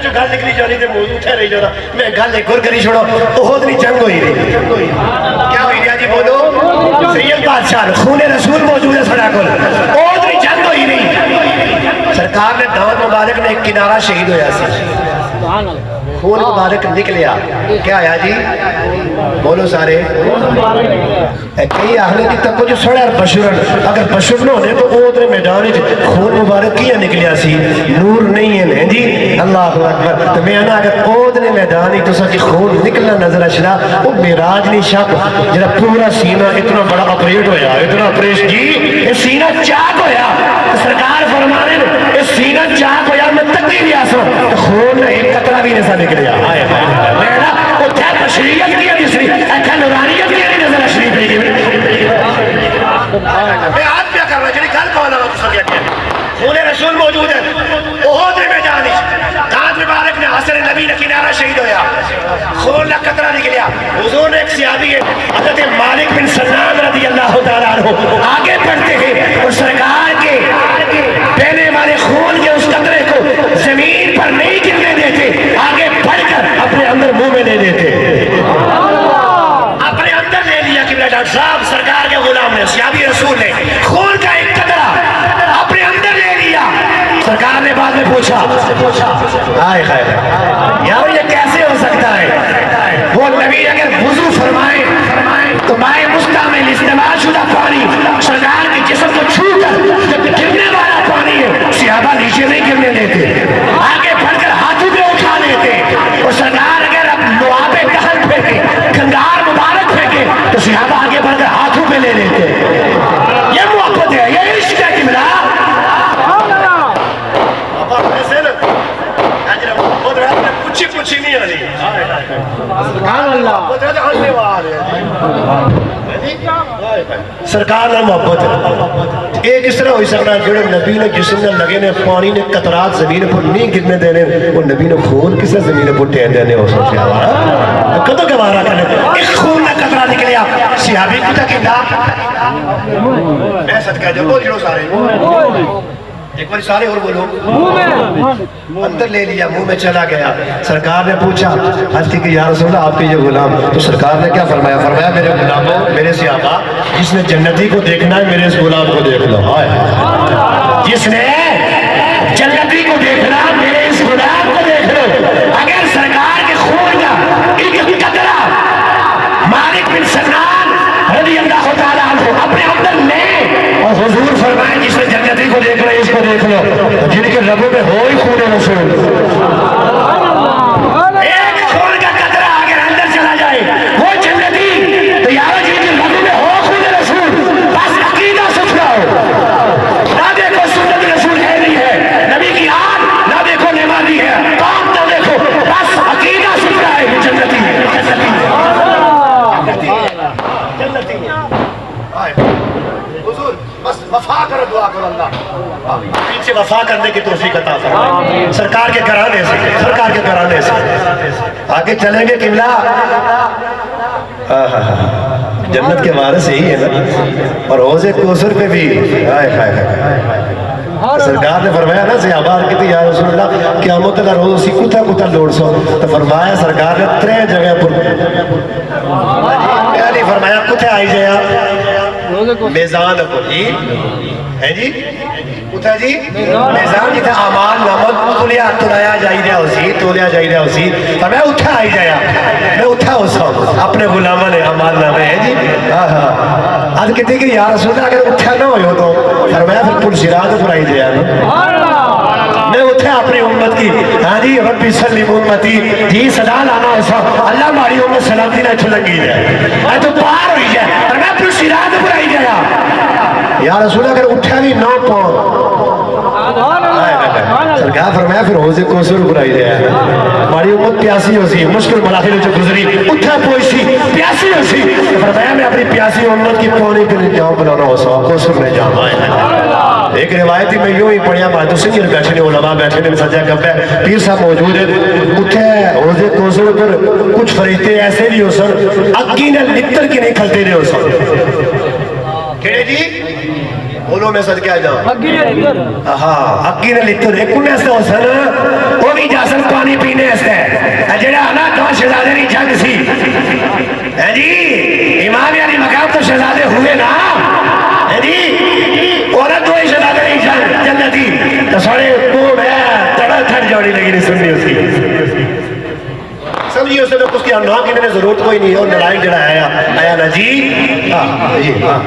جو گل نکلی جانی تھے موضوع اٹھے رہی جو میں گل ایک اور کری چھوڑو، احد نہیں جنگ ہوئی رہی، کیا ہوئی رہی جی بولو؟ سید بادشاہ خون رسول موجود ہے سڑا کل، احد نہیں جنگ ہوئی رہی، سرکار نے داؤد مبارک نے ایک کنارہ شہید ہویا سی، خون مبارک نکلیا، کیا آیا جی بولو سارے؟ کئی آخری کی تک جو سڑے اور بشرن، اگر بشر نہ ہونے تو وہ اتنے میدان خون مبارک کیا نکلیا سی، نور نہیں ہے جی، اللہ اکبر۔ تو میں آنا اگر پود نے میدان ہی تو سکی خون نکلنا نظر اچھلا، وہ میراج نہیں شک جرا پورا سینہ اتنا بڑا اپریٹ ہویا، اتنا اپریش جی، یہ سینہ چاک ہویا، سرکار فرمانے یہ سینہ چاک ہویا، میں تکی بھی آسا خون ایک قطرہ بھی نسا نکلیا۔ آئے میرا وہ تھا بشریت کیا جسری، ایتھا نورانیت کیا نہیں نظر شریف ہے گی، میں آج کیا کر رہا جنہی کل کہا لگا تو سکیا کیا خون رسول موجود ہے، احد میں جانی دانت مبارک نے حسن نبی نے کنارہ شہید ہویا، خون نہ قطرہ نکلیا، حضور نے ایک صحابی ہے حضرت مالک بن سنان رضی اللہ تعالیٰ عنہ آگے پڑھتے ہیں اور سرکار کے پہنے والے خون کے اس قطرے کو زمین پر نہیں گرنے دیتے، آگے بڑھ کر اپنے اندر منہ میں لے دیتے، اپنے اندر لے لیا کہ ڈاکٹر صاحب سرکار کے غلام نے صحابی رسول نے خون کا ایک قطرہ اپنے اندر لے لیا۔ سرکار نے بعد میں پوچھا آئے خیر یار یہ کیسے ہو سکتا ہے؟ وہ نبی اگر وضو فرمائے تو مائے مستعمل استعمال شدہ پانی سرکار کے جسم کو چھو کر جب گرنے والا پانی ہے صحابہ نیچے نہیں گرنے دیتے، آگے بڑھ کر ہاتھوں پہ اٹھا لیتے، اور سرکار اگر اب لعاب دہن پھینکے کھنگار مبارک پھینکے تو صحابہ آگے بڑھ کر ہاتھوں پہ لے لیتے۔ یہ محبت ہے، یہ عشق ہے قبلہ۔ کچھ نہیں آنی سرکار نہ محبت ہے، ایک اس طرح ہوئی سکتا ہے جڑے نبی نے جسم نے لگے نے پانی نے قطرات زمین پر نہیں گرنے دینے، وہ نبی نے خون کسے زمین پر ٹین دینے ہو سکتے ہیں کدو کے بارہ کرنے ایک خون نہ قطرہ نکلیا صحابی کو تک میں صدقہ جب بول جڑو سارے ایک بار سارے اور بولو، اندر لے لیا، منہ میں چلا گیا، سرکار نے پوچھا حضرت کہ یا رسول اللہ آپ کے یہ غلام، تو سرکار نے کیا فرمایا؟ فرمایا میرے غلاموں، میرے صحابہ جس نے جنتی کو دیکھنا ہے میرے اس غلام کو دیکھ لو، جس نے جنتی کو دیکھنا میرے اس غلام کو دیکھ لو۔ اگر سرکار کے خون کا ایک قطرہ مالک بن سنان رضی اللہ تعالیٰ عنہ اپنے اندر لے اور حضور فرمائے جس نے جنتی کو دیکھ رہے اس کو دیکھ لو، جن کے لبوں میں ہو ہی خون رسول، ایک خون کا قطرہ اگر اندر چلا جائے وہ جنتی، تو یارو جن کے لبوں میں ہو خون رسول، بس عقیدہ ستھرا ہو، نہ دیکھو سنت رسول ہے نہیں ہے، نبی کی آن نہ دیکھو نمازی ہے، کام نہ دیکھو، بس عقیدہ ستھرا ہے، وہ جنتی ہے، جنتی حضور بس وفا کرو، دعا کرو اللہ پیچھے وفا کرنے کی توفیق عطا فرمائے سرکار کے گھرانے سے، سرکار کے گھرانے سے آگے چلیں گے قبلہ۔ جنت کے وارث یہی ہے نا، اور حوض کوثر پہ بھی سرکار نے فرمایا نا صحابہ کہتے یا رسول اللہ قیامت کا روز اسی کتا کتا لوڑ سو، تو فرمایا سرکار نے 3 جگہ پر پہلی فرمایا کتے آئی جایا میزان پر جی ہے جی اتھا جی میزان جتھا اعمال نامہ تلایا جائی رہا اسی تولیا جائی رہا اسی پر میں اتھا آئی جایا میں اتھا ہوسا ہوں اپنے غلامہ نے اعمال نامہ ہے جی آج کہتے کہ یا رسول اللہ اگر اتھا نہ ہوئے ہو تو فرمایا پھر پل سراط پر آئی جایا میں اتھا اپنی امت کی ہاں جی ربی سلیم امتی جی صدا لانا ہوسا اللہ ہماری امت سلامتی نہ چھو لگی جائے میں تو پار ہوئی جائے اور میں پل سراط پر آئی جایا یا رسول اللہ اگر اٹھا نہیں نو پاؤں سرکار فرمایا پھر حوض کوثر برائی دے ہماری امت پیاسی ہو سی مشکل مراحل جو گزری اٹھا پوئی سی پیاسی ہو سی فرمایا میں اپنی پیاسی امت کی پانی پہ جاؤں بنانا ہو سا کوثر میں جاؤں ایک روایتی میں یوں ہی پڑھیا بات سنگیر بیٹھے نے علماء بیٹھے نے سجا گپ ہے پیر صاحب موجود ہے اٹھے حوض کوثر پر کچھ فرشتے ایسے بھی ہو سن اگی نے لتر کے نہیں کھلتے رہے ہو سن کہے جی بولو میں سچ کیا جاؤں ہاں اگی نے لتر ایک انہیں سے ہو سن وہ بھی جا سن پانی پینے ایسے ہے جڑا آنا تو شہزادے نہیں جنگ سی ہے جی امام یعنی مقام تو شہزادے ہوئے نا ہے جی عورت دو ہی شہزادے نہیں جنتی تو سوڑے کوڑ ہے تڑا تھڑ جوڑی لگی نہیں سننی اس کی سمجھئے اسے میں کچھ کیا نوہ کی میں ضرورت کوئی نہیں ہے اور نلائک جڑا آیا نا جی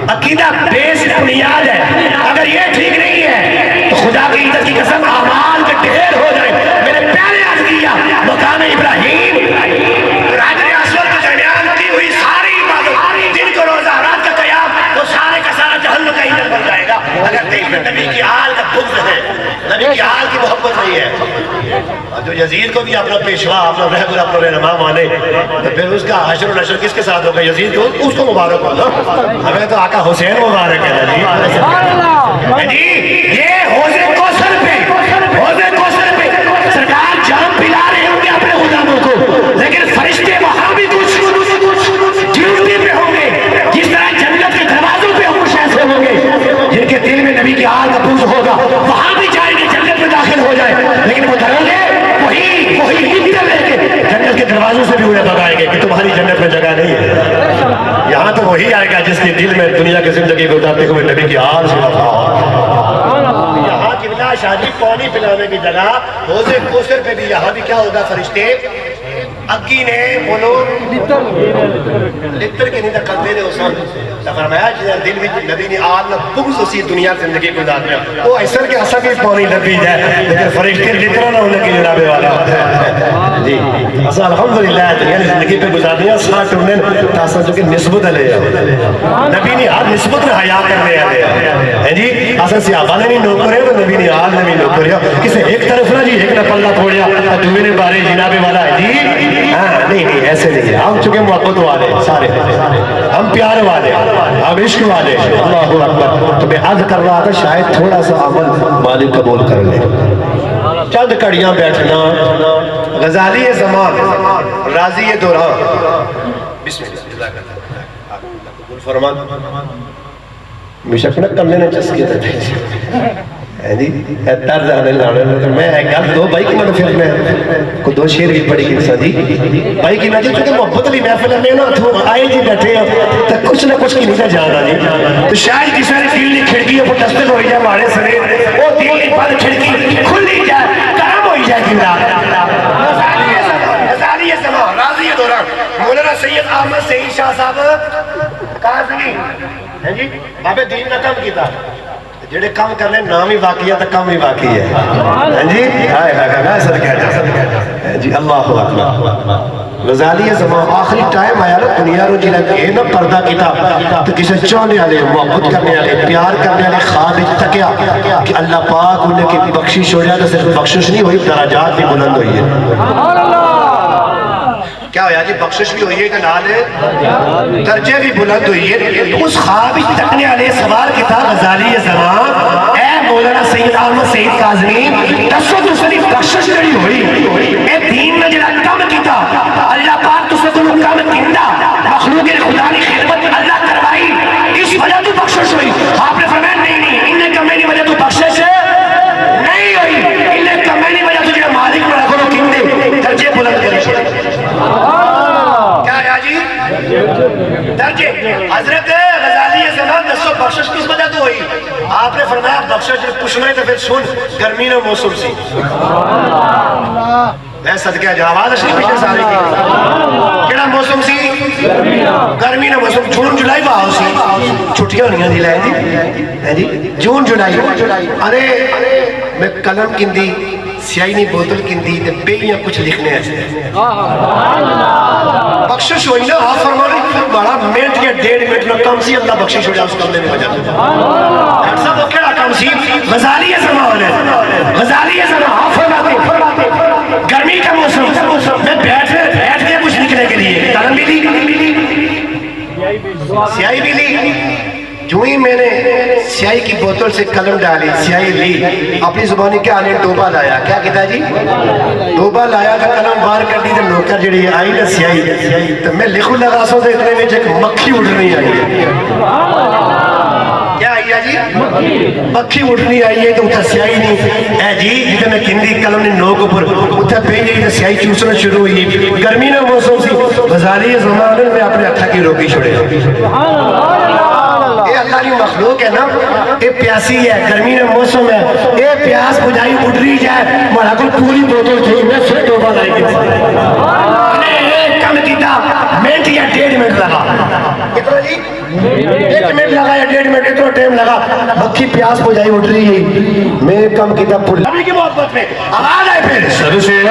عقیدہ بیس بنیاد ہے اگر یہ ٹھیک نہیں ہے تو خدا کی عزت کی قسم اعمال کے ڈھیر ہو جائے میرے پیارے عرض کیا مقام ابراہیم راجر اسود کے درمیان کی ہوئی ساری عبادت دن کو روزہ رات کا قیام وہ سارے کا سارا جہنم کا ایندھن بن جائے گا اگر دل میں نبی کی آل کا بغض ہے نبی کی آل کی محبت نہیں ہے جو یزید کو بھی اپنا پیشوا اپنا رہبر اپنا رہنما مانے تو پھر اس کا حشر و نشر کس کے ساتھ ہوگا یزید کو اس کو مبارک ہوگا ہمیں تو آقا حسین مبارک ہے جی یہ حوض کوثر پہ سرکار جام پلا رہے ہوں گے اپنے غلاموں کو لیکن فرشتے وہاں بھی کچھ ڈیوٹی پہ ہوں گے جس طرح جنت کے دروازوں پہ خوش ایسے ہوں گے جن کے دل میں نبی کی آل کا بغض ہوگا وہاں بھی جائیں گے جنت میں داخل ہو جائے لیکن وہ دھروں گے وہی ہندر لے کے جنت کے دروازوں سے بھی انہیں بگائیں گے کہ تمہاری جنت میں جگہ نہیں ہے یہاں تو وہی آئے گا جس کے دل میں دنیا کی زندگی گزارتے ہوئے نبی کی آل سے یہاں قبلہ شادی پانی پلانے کی جگہ حوض کوثر پہ بھی یہاں بھی کیا ہوگا فرشتے اگی نے بولو لتر کے نہیں دکھلتے رہے حسن تو فرمایا دل میں نبی نے آل بغض اسی دنیا زندگی گزار دیا وہ ایسر کے اصل بھی پانی لبی جائے لیکن فرشتے لتر نہ ہونے کی جنابے والا جی اصلا الحمدللہ دنیا زندگی پہ گزار دیا ساتھ انہیں تاثر جو کہ نسبت لے نبی نے ہر نسبت میں حیاء کرنے آلے جی اصلا صحابہ نے نہیں نوکر ہے تو نبی نے آل نبی نوکر ہے کسے ایک طرف نہ جی ایک نہ پلہ پھوڑیا دوئے نے بارے جنابے والا ہے جی نہیں ایسے نہیں ہے ہم چکے محبت والے سارے ہم پیار والے ہم عشق والے اللہ اکبر تو میں عرض کر رہا تھا شاید تھوڑا سا عمل مالک قبول کر لے چند کڑیاں بیٹھنا غزالی زمان راضی دوران بسم اللہ قبول فرمان مشکل کرنے نے چسکے تھے طرز آنے لانے میں ایک گل دو بھائی کی میں پھر میں کو دو شیر بھی پڑھی گی جی بھائی کی میں جی چونکہ محبت علی محفل میں نا تو آئے جی بیٹھے ہیں تو کچھ نہ کچھ کی نہیں جانا جی تو شاید کسی نے دل نے کھڑکی ہے وہ دستن ہوئی جائے ہمارے سرے وہ دل کی بند کھڑکی کھلی جائے کرم ہوئی جائے کی غزالی زمان راضی دوران مولانا سید احمد سعید شاہ صاحب کاظمی ہے جی بابے دین نہ کم کیتا جڑے کام کرنے نام ہی واقعی ہے تو کم ہی واقعی ہے جی ہائے صدقہ جا جی اللہ اکبر غزالی زمان آخری ٹائم آیا نا دنیا رو جی لگے نا پردہ کتاب تو کسے چاہنے والے محبت کرنے والے پیار کرنے والے خواب تکیا کہ اللہ پاک انہیں کی بخشش ہو جائے تو صرف بخشش نہیں ہوئی درجات بھی بلند ہوئی ہے کیا ہویا جی بخشش بھی ہوئی ہے کہ نال درجے بھی بلند ہوئی ہے اس خواب تکنے والے سوال کتاب غزالی زمان اے مولانا سید احمد سعید کاظمی دسو دوسری بخشش جڑی ہوئی اے دین میں جڑا کم کیتا اللہ پاک تو سے تو کم کیندا مخلوق خدا کی خدمت اللہ کروائی اس وجہ تو بخشش ہوئی آپ نے فرمایا نہیں انہیں کم نہیں وجہ تو بخشش نہیں ہوئی انہیں کم نہیں وجہ تو جڑا مالک بڑا کرو کیندے درجے بلند کرے کیا ہے جی درجے حضرت غزالی زمان دسو بخشش کس وجہ تو ہوئی آپ نے فرمایا بخشش پوچھنا ہے تو پھر سن گرمی نہ موسم سی میں صدقہ جا آواز اچھی پیچھے ساری کی کیڑا موسم سی گرمی نہ موسم جون جولائی باہو سی چھٹیاں نہیں دی لائے جی جون جولائی ارے میں قلم کندی سیاہی نہیں بوتل کندی تے بیئیاں کچھ لکھنے ایسے بخشش ہوئی نا آپ فرمانے بڑا منٹ یا 1.5 منٹ میں کم سی اللہ بخشش ہو جائے اس کملے میں ہو جاتا ڈاکٹر صاحب وہ کیڑا کم سی غزالی زمان ہے غزالی زمان آپ فرماتے گرمی کا موسم میں بیٹھ کے کچھ لکھنے کے لیے قلم بھی لی سیاہی بھی لی جو ہی میں نے سیاہی کی بوتل سے قلم ڈالی سیاہی لی اپنی زبانی کیا آنے ڈوبا لایا کیا کہتا جی ڈوبا لایا کہ قلم بار کر دی تو نوکر جڑی آئی نا سیاہی تو میں لکھوں لگا سو تو اتنے میں ایک مکھی اڑنی آئی کیا آئی ہے جی مکھی اٹھنی آئی ہے تو اتھا سیاہی نہیں اے جی جتے میں کندی قلم نے نوک اوپر اتھا پہن جائی تو سیاہی چوسنا شروع ہوئی گرمی نہ موسم سی غزالی زمان میں اپنے اکھا کی روکی چھوڑے اے اللہ کی مخلوق ہے نا اے پیاسی ہے گرمی میں موسم ہے اے پیاس بجائی اٹھ رہی جائے مارا کو پوری بوتل تھی میں پھر ڈوبا لائی گئی کم کیتا منٹ یا 1.5 منٹ لگا کتنا جی 1 منٹ لگا یا 1.5 منٹ اتنا ٹائم لگا مکھی پیاس بجائی اٹھ رہی ہے میں کم کیتا پوری نبی کی محبت میں آواز آئے پھر سب سے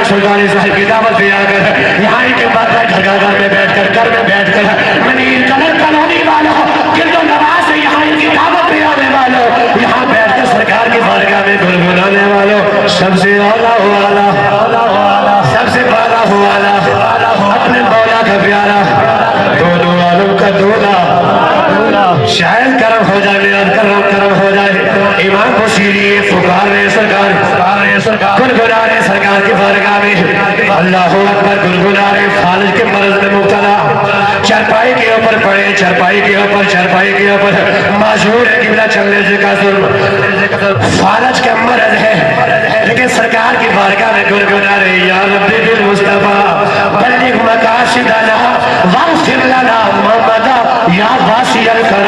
سلطان صاحب کی دعوت دیا کر یہاں کے بعد گھر میں بیٹھ کر منیر کلر کالونی والوں گرد و نواز سے یہاں کی دعوت دے آنے والوں یہاں بیٹھ کر سرکار کی بارگاہ میں گنگنانے والوں سب سے اعلیٰ والا سب سے بالا والا اپنے مولا کا پیارا دونوں والوں کا دولا شاید کرم ہو جائے میرا کرم ہو جائے امام بصیری پکار رہے سرکار گنگنا رہے سرکار کی بارگاہ میں اللہ اکبر گنگنا رہے فالج کے مرض میں مبتلا چرپائی کے اوپر پڑے چرپائی کے اوپر معذور ہے قبلہ چلنے سے کا ظلم فالج کا مرض ہے لیکن سرکار کی بارگاہ میں گنگنا رہے یا رب بالمصطفیٰ بلغ مقاصدنا واغفر لنا ما مضى یا واسی الکرم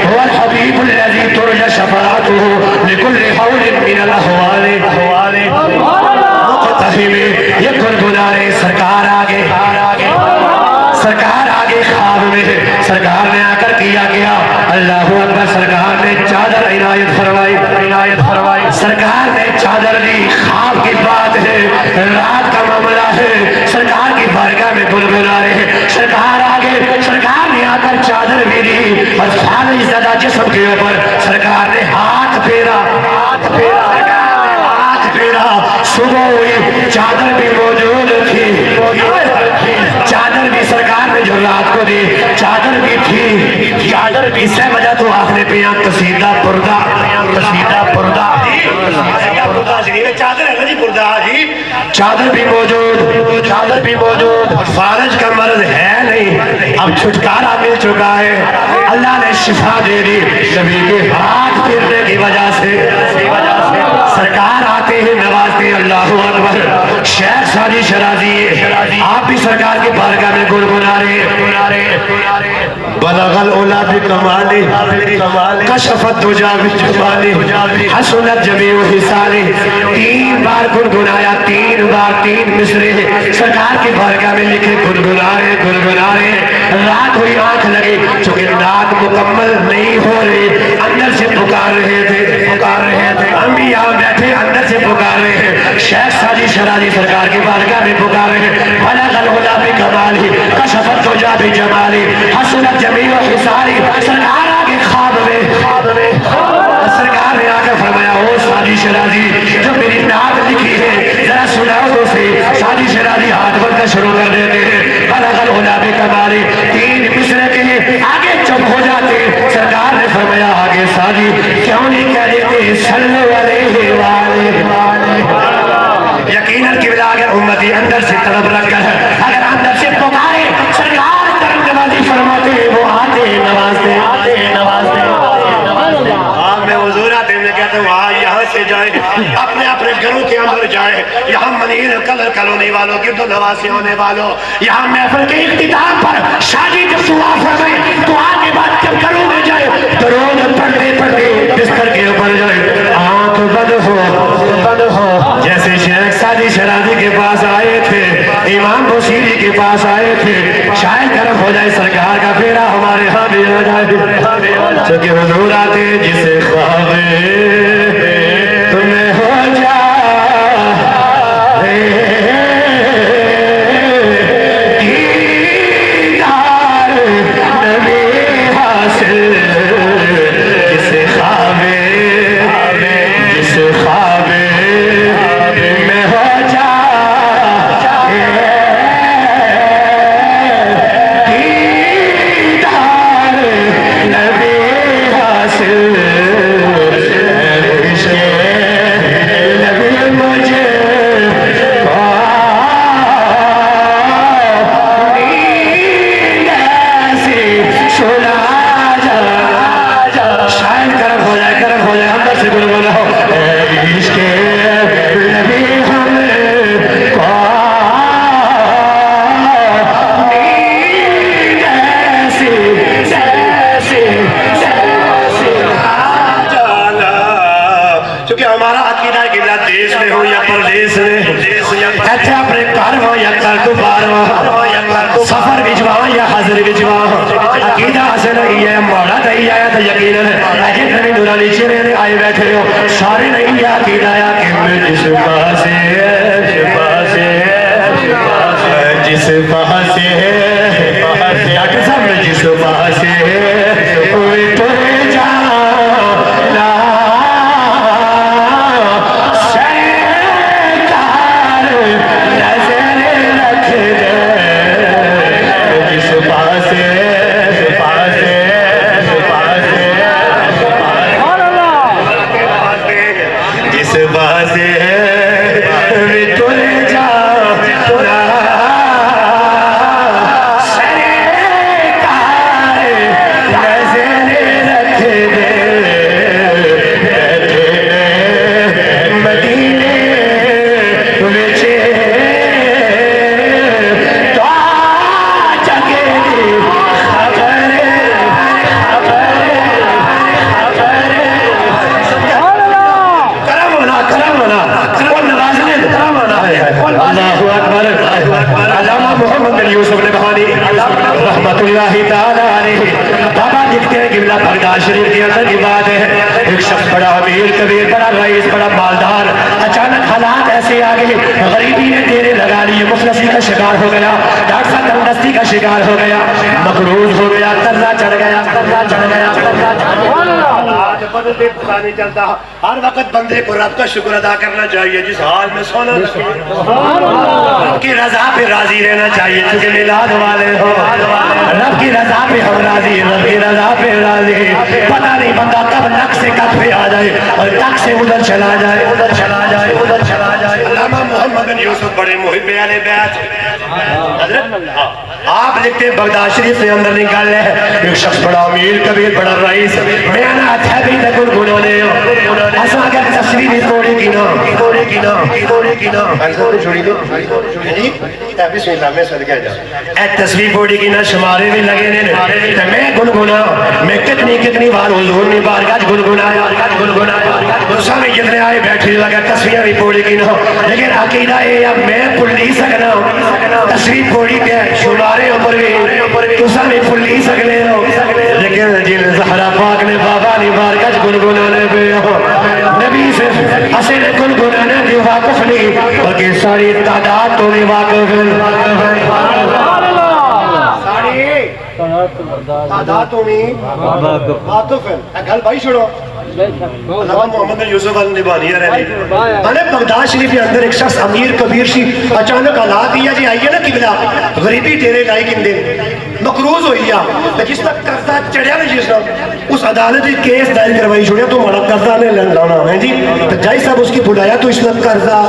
هو الحبیب الذی ترجى شفاعته لكل حول من الاحوال مقتحم یہ گنگنا رہے سرکار آگے خواب میں سرکار نے آ کر کیا گیا اللہ اکبر سرکار نے چادر عنایت فرمائی سرکار نے چادر دی خواب کی بات ہے رات کا معاملہ ہے سرکار کی بارگاہ میں گنگنا رہے سرکار آگے سرکار نے آ کر چادر بھی دی اور فالج زدہ جسم کے اوپر سرکار نے ہاتھ پھیرا صبح ہوئی چادر بھی موجود تھی چادر بھی سرکار نے جو رات کو دی چادر بھی تھی چادر بھی سے وجہ تو آخنے پہ یہاں قصیدہ پردہ چادر ہے جی پردہ جی چادر بھی موجود فالج کا مرض ہے نہیں اب چھٹکارا مل چکا ہے اللہ نے شفا دے دی نبی کے ہاتھ پھرنے کی وجہ سے سرکار آتے ہیں نوازتے ہیں اللہ اکبر شیخ سادی شرازی آپ بھی سرکار کی بارگاہ میں گنگنا رہے بلغ العلا بکمالہ کشف الدجا بجمالہ حسنت جمیع حصالہ 3 بار گنگنایا 3 بار 3 مصرے سرکار کی بارگاہ میں لکھے گنگنائے رات ہوئی آنکھ لگی چونکہ نات مکمل نہیں ہو رہی اندر سے پکار رہے تھے انبیاء بیٹھے اندر سے پکار رہے ہیں شیخ ساجی شرازی سرکار کی بارگاہ میں پکار رہے ہیں بلغ العلا بکمالہ کشف الدجا بجمالہ حسنت جمیع حصالہ سرکار آگے خواب میں سرکار نے آگے فرمایا او ساجی شرازی جو میری نعت لکھی ہے ذرا سناؤ تو سے ساجی شرازی ہاتھ بن کر شروع کر دیتے ہیں بلغ العلا بکمالہ 3 مصرے کے آگے چپ ہو جاتے سرکار نے فرمایا آگے ساجی کیوں نہیں کہہ دیتے صلو علیہ وآلہ یقیناً قبلہ اگر امتی اندر سے طلب رکھ کر اگر اندر سے پکارے سرکار کرم نوازی فرماتے وہ آتے نوازتے میں حضور آتے میں کہتے ہیں وہاں یہاں سے جائیں اپنے گھروں کے اندر جائیں یہاں منیر کلر کلونے والوں گرد و نواسی ہونے والوں یہاں محفل کے اختتام پر شادی جب دعا فرمائیں تو آگے بعد جب گھروں میں جائیں درود پڑھتے بستر کے اوپر جائیں آنکھ بند ہو جیسے شیخ ساجی شرازی کے پاس آئے تھے امام بصیری کے پاس آئے تھے شاید کرم ہو جائے سرکار کا پھیرا ہمارے ہاں بھی ہو جائے چونکہ حضور آتے جسے خواب تمہیں ہو جائے دیدار نبی حاصل جسے خواب میں ہو جائے دیدار نبی حاصل سفر بجوان یا حضر بجوان عقیدہ حسن ہے مولا دائی آیا تھا یقیناً اجھے نبی نورانی چیرے نے آئے بیٹھے ہو سارے نہیں ہے عقیدہ آیا کہ میں جس پاسے ڈاکٹر صاحب میں جس پاسے کوئی تو جانا سرکار نظر رکھ دے جس پاسے شریف کے اندر کی بات ہے ایک شخص بڑا امیر کبیر بڑا رئیس بڑا مالدار اچانک حالات ایسے آگے غریبی نے تیرے لگا لیے مفلسی کا شکار ہو گیا ڈاکٹر صاحب تندرستی کا شکار ہو گیا مقروض ہو گیا قرضہ چڑھ گیا بدلتے پتا نہیں چلتا ہر وقت بندے کو رب کا شکر ادا کرنا چاہیے جس حال میں سونا رب کی رضا پہ راضی رہنا چاہیے چونکہ میلاد والے ہو رب کی رضا پہ ہم راضی رب کی رضا پہ راضی پتہ نہیں بندہ کب نق سے کب پہ آ جائے اور تک سے ادھر چلا جائے علامہ محمد بن یوسف بڑے محب اہل بیت حضرت آپ لکھتے ہیں بغداد شریف کے اندر نکال ہے ایک شخص بڑا امیر کبیر بڑا رئیس میں آنا اچھا بھی تک گنگنانے ایسا اگر تصویر بھی توڑے کی نا توڑے کی نا چھوڑی دو بسم اللہ میں صدقہ جا اے تصویر توڑے کی نا شمارے بھی لگے نے میں گنگنا میں کتنی بار حضور نے بارگاہ گنگنایا دوسرا میں جتنے آئے بیٹھے لگا تصویر بھی توڑے کی نا لیکن عقیدہ یہ یا میں پل نہیں سکنا تصویر توڑی کے شمارے اوپر بھی دوسرا میں پل نہیں سکنے لیکن جن زہرا پاک نے بابا نے بارگاہ گنگنانے پہ نبی سے حسین گنگنانے کی واقف نہیں بلکہ ساری تعداد تو نہیں واقف تعداد میں واقف ہے گل بھائی چھوڑو علامہ محمد بن یوسف النبہانی رہنے بغداد شریف کے اندر ایک شخص امیر کبیر سی اچانک حالات دیا جی آئیے نا قبلہ غریبی تیرے لائی کندے مقروض ہوئی ہے جس تک قرضہ چڑھیا نا جس طرح اس عدالت کی کیس دائر کروائی چھوڑیا تو ہمارا قرضہ نے لانا ہے جی تو جائی صاحب اس کی بلایا تو اس میں قرضہ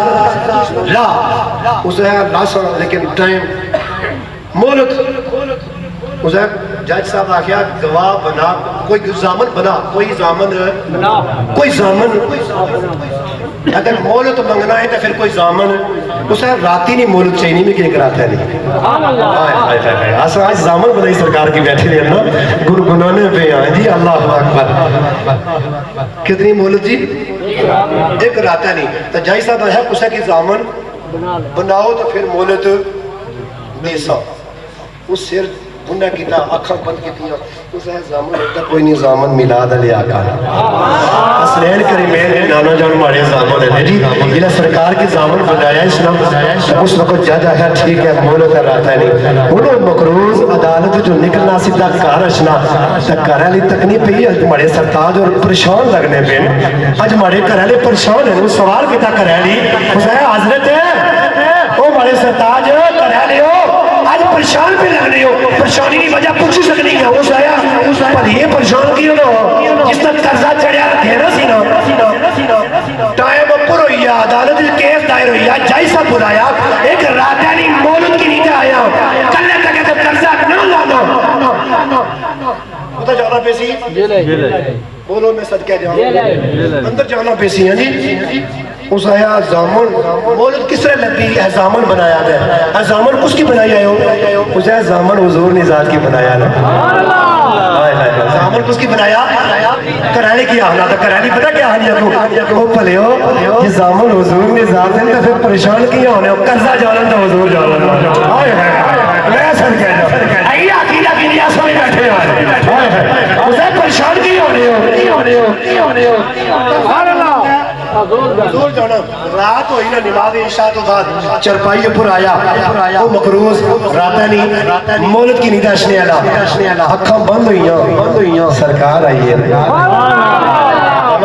لا اسے لا سا لیکن ٹائم مولت اسے جج صاحب آخیا گواہ بنا کوئی زامن بنا کوئی زامن اگر مولت منگنا ہے تو پھر کوئی زامن اسے راتی نہیں مولت چاہیے نہیں میں کیا کراتا ہے نہیں آسا آج زامن بنائی سرکار کی بیٹھی لے نا گنگنانے پہ آئیں جی اللہ اکبر کتنی مولت جی ایک راتا نہیں تو جائی صاحب ہے اسے کی زامن بناؤ تو پھر مولت بیسا اس سر انہیں کیتا اکھاں بند کیتیا اس ہے زامن ہوتا کوئی نہیں زامن میلاد علیہ آقا اسلین کریمین نانا جان مارے زامن ہے جی یہ سرکار کی زامن بنایا اسلام اس وقت جج آیا ٹھیک ہے مولت راتا نہیں انہوں مقروض عدالت جو نکلنا سیدھا کارشنا کارہ لی تک نہیں پہی ہمارے سرتاج اور پریشان لگنے پہ آج ہمارے کرالے پریشان ہیں وہ سوال کیتا کرالی اس ہے حضرت ہے وہ ہمارے سرتاج کرالے ہو آج پریشان پہ لگنے ہو پریشانی کی وجہ پوچھ سکتی ہے اس آیا پر یہ پریشان کیوں نہ ہو جس تک قرضہ چڑھیا گھیرا سی نا ٹائم پر ہوئی ہے عدالت کیس دائر ہوئی ہے جائی صاحب بلایا ایک راتانی مولت کی نیچے آیا کلے تک ہے قرضہ نہ لانا بتا جانا پیسی بولو میں صدقہ جاؤں اندر جانا پیسی ہیں جی اس آیا زامن مولد کس طرح لگی ہے زامن بنایا ہے زامن کس کی بنائی آئے ہو اس آیا زامن حضور نزاد کی بنایا نا زامن کس کی بنایا کرالی کی آنا تھا کرالی پتا کیا آنیا کو پلے ہو یہ زامن حضور نزاد ہے تو پھر پریشان کیا ہونے ہو قرضہ جانا تھا حضور جانا میں سن کہہ جاؤں آئیے عقیدہ کی لیا سمجھ بیٹھے ہو اسے پریشان کی ہونے ہو سبحان اللہ حضور جانا رات ہوئی نا نماز عشاء تو بعد چرپائی پر آیا وہ مقروض راتا نہیں مولد کی نیدہ اشنے علا اکھاں بند ہوئیاں سرکار آئی ہے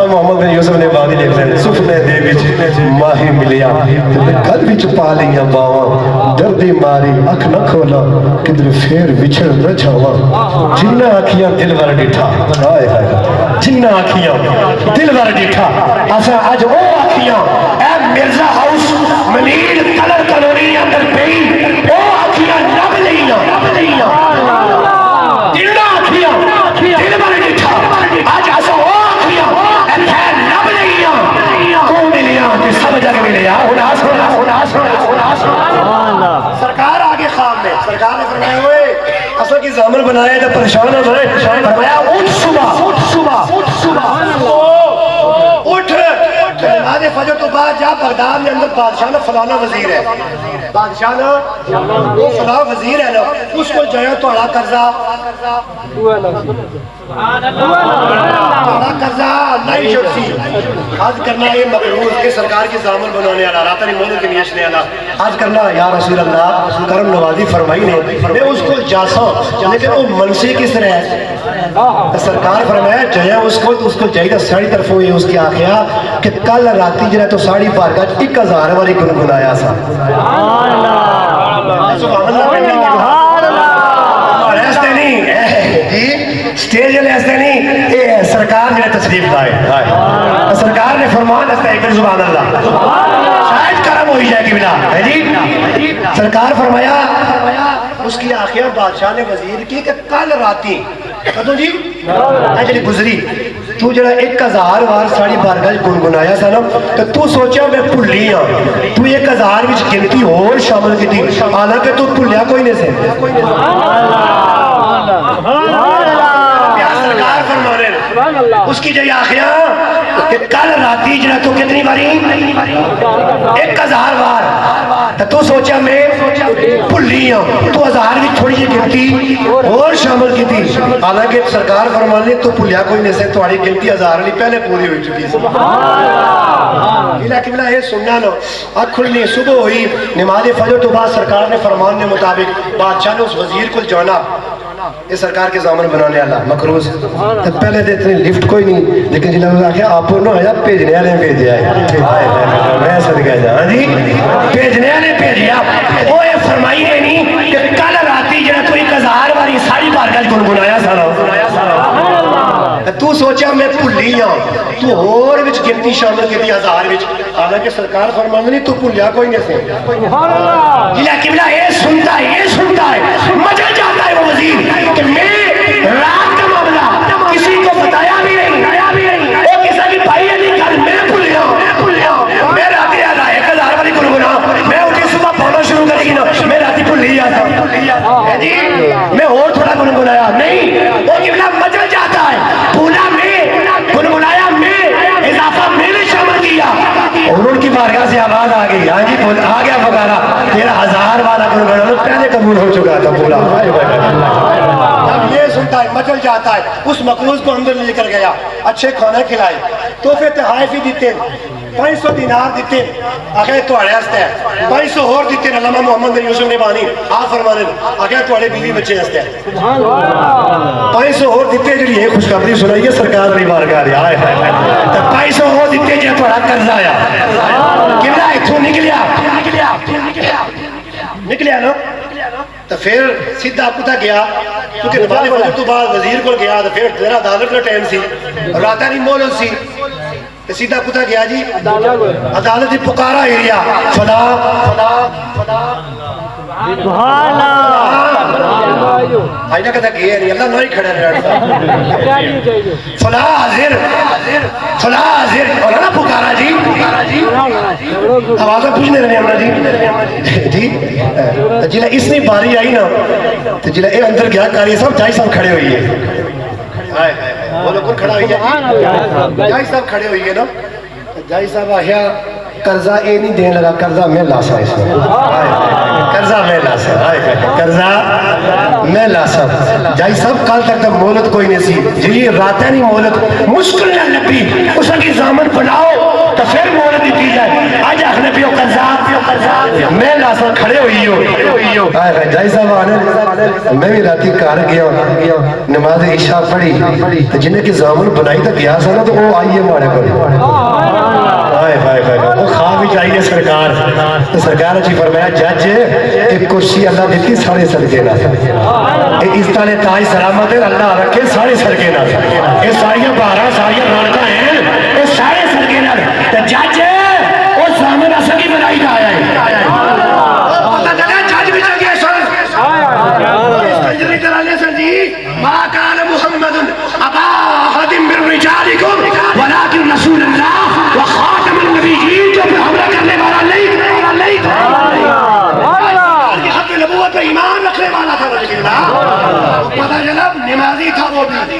محمد بن یوسف نے بادی لکھ لیں سفنے دے بچ ماہی ملیا گھر بچ پا لیا باواں دردی ماری اکھ نہ کھولا کدھر پھر بچھڑ نہ چھاواں جنہ آکھیاں دل ور ڈٹھا جنہ آکھیاں دل ور ڈٹھا ایسا آج وہ آکھیاں اے مرزا ہاؤس منیر کلر کلوری اندر پئی وہ آکھیاں نب لینا دل آکھیاں دل ور ڈٹھا آج ایسا وہ آکھیاں سب جگہ ملے سرکار آگے خواب میں سرکار نے فرمایا ہوئے اصل کی زامن بنایا جب پریشان ہو جائے فرمایا اٹھ صبح اٹھ نماز فجر تو بعد جا بغداد میں اندر بادشاہ نا فلانا وزیر ہے بادشاہ نا وہ فلانا وزیر ہے نا اس کو جایا تو اڑا قرضہ قرضہ نہیں چھوڑتی آج کرنا یہ مقروض کے سرکار کی زامن بنانے والا راتانی مولد کے نیشنے والا آج کرنا یا رسول اللہ کرم نوازی فرمائی نے میں اس کو جاسا لیکن وہ منسی کس طرح ہے سرکار فرمایا جایا اس کو جائیدہ ساڑی طرف ہوئی اس کی آخیا کہ کل راتی جنہیں تو ساڑی پار کا 1000 والی گنگنایا سا سبحان اللہ ایسے نہیں سٹیج والے ایسے نہیں یہ سرکار نے تشریف لائے سرکار نے فرمان ایسا ہے کہ سبحان اللہ شاید کرم ہو ہوئی جائے گی بلا ہے جی. سرکار فرمایا اس کی آنکھیں بادشاہ نے وزیر کی کہ کل راتی کدو جی جی گزری تو جڑا 1000 بار ساڑی بارگاہ گنگنایا سا نا تو سوچا میں بھلی ہاں تو 1000 وچ گنتی اور شامل کی تھی حالانکہ تو بھلیا کوئی نہیں سے. سرکار فرمانے اس کی جی آنکھیں کہ کل راتی جڑا تو کتنی باری 1000 بار تو سوچا میں بھلی ہوں تو 1000 بھی تھوڑی جی گنتی اور شامل کی تھی حالانکہ سرکار فرمانے تو بھلیا کوئی نہیں سے تھوڑی گنتی 1000 نہیں پہلے پوری ہوئی چکی لیکن میں یہ سننا لو آنکھ کھلنی صبح ہوئی نماز فجر تو بعد سرکار نے فرمان نے مطابق بادشاہ نے اس وزیر کو جانا یہ سرکار کے زامن بنانے والا مقروض تو پہلے تو اتنی لفٹ کوئی نہیں لیکن جنہوں نے آخیا آپ نہ ہویا بھیجنے والے بھیجا ہے میں صدقہ جا ہاں جی بھیجنے والے بھیجیا وہ یہ فرمائی ہے نہیں کہ کل راتی جڑا تو 1000 باری ساری بارگاہ گنگنایا سارا تو سوچا میں بھلی ہوں تو اور وچ گنتی شامل کی 1000 وچ حالانکہ سرکار فرماندے نہیں تو بھلیا کوئی نہیں سے لیکن یہ سنتا ہے مزہ جاتا ہے وہ وزیر کہ میں رات کا معاملہ کسی کو بتایا بھی نہیں وہ کسی کی بھائی نہیں کر میں بھلیا ہوں میں راتی آ رہا 1000 والی گنگنا میں اٹھی صبح پڑھنا شروع کر گی نا میں راتی بھلی آتا جی میں اور تھوڑا گنگنایا نہیں وہ کبلا مزہ جاتا ہے بھولا میں گنگنایا میں اضافہ میں نے شامل کیا اور ان کی بارگاہ سے آواز آ گئی ہاں جی آ گیا فقارہ تیرا 1000 والا گنگنا پہلے قبول ہو چکا تھا بولا اب یہ سنتا ہے مچل جاتا ہے اس مقروض کو اندر لے کر گیا اچھے کھانا کھلائے تحفے تحائف ہی دیتے 500 دینار دیتے آگے توڑے ہستے ہیں 500 اور دیتے علامہ محمد بن یوسف نبانی آپ فرمانے آگے توڑے بیوی بچے ہستے ہیں 500 اور دیتے جڑی یہ خوشخبری سنائیے سرکار نے بارگاہ دیا ہے 500 اور دیتے جو توڑا قرض آیا کبلا اتھوں نکلیا نا تو پھر سیدھا پتا گیا کیونکہ نماز فجر تو بعد وزیر کو گیا تو پھر تیرا عدالت کا ٹائم سی راتہ نہیں مولد سی سیدھا پتا گیا جی عدالت پکارا ایریا فلا آئینہ کہتا گیا نہیں اللہ نہ ہی کھڑا رہا فلا حاضر اور نا پکارا جی آوازہ پوچھنے رہنے ہمارا جی جلہ اس نے باری آئی نا تو جلہ اے اندر گیا کاری صاحب جائی صاحب کھڑے ہوئی ہے وہ لوگ کون کھڑا ہوئی ہے جائی صاحب کھڑے ہوئی ہے نا جائی صاحب آخیا قرضہ اے نہیں دین لگا قرضہ میں لاسا اس میں قرضہ میں لاسا جائی صاحب کل تک تک مولت کوئی نہیں سی جی راتہ نہیں مولت مشکل نہ لبی اس کی زامن بناؤ تو پھر مولت دیتی جائے آج اخنے پیو قرضہ میں لاسا کھڑے ہوئی ہو جائی صاحب آنے میں بھی راتی کار گیا نماز عشاء پڑھی جنہیں کی زامن بنائی تک گیا سا نا تو وہ آئیے مارے پڑے وہ خواب بھی چاہیے سرکار اچھی فرمایا جج ایک کرسی اللہ دیتی سارے صدقے نہ اس طرح تاج سلامت ہے اللہ رکھے سارے صدقے نہ یہ ساریاں بارہ ساریاں رونقاں ہیں یہ سارے صدقے نہ تو جج وہ سامنے اصل کی بنائی کا آیا ہے پتہ چلا جج بھی چل گیا سر جلالے سر جی ما کان محمد ابا احد من رجالکم ولکن رسول اللہ وخاتم النبیین جو حملہ کرنے والا نہیں حق نبوت پر ایمان رکھنے والا تھا رسول اللہ پتہ چلا نمازی تھا وہ بھی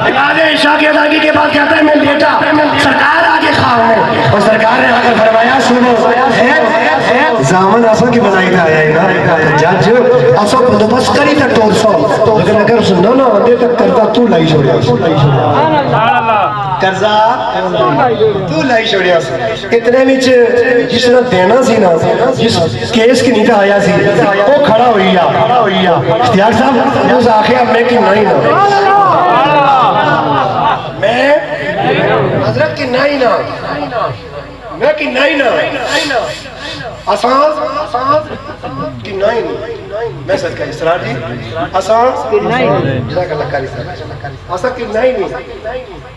نماز عشاء کی ادائیگی کے بعد کہتا ہے میں لیٹا سرکار آگے خواہ ہوں اور سرکار نے آ کر فرمایا سنو زامن اصل کی بنائی تھا آیا ہے نا جج اصل بندوبست کری تک ٹور سو لیکن اگر سنو نا آدھے تک قرضہ تو لائی چھوڑیا قرضہ تو لائی چھوڑیا اتنے وچ جس نے دینا سی نا جس کیس کی نیتا آیا سی وہ کھڑا ہوئی اشتیاق صاحب اس آخیا میں کی نہیں نا میں حضرت کی نہیں نا میں کی نہیں نا آسان کی نہیں میں صدقہ اسرار جی آسان جزاک اللہ کاری صاحب آسان کی نہیں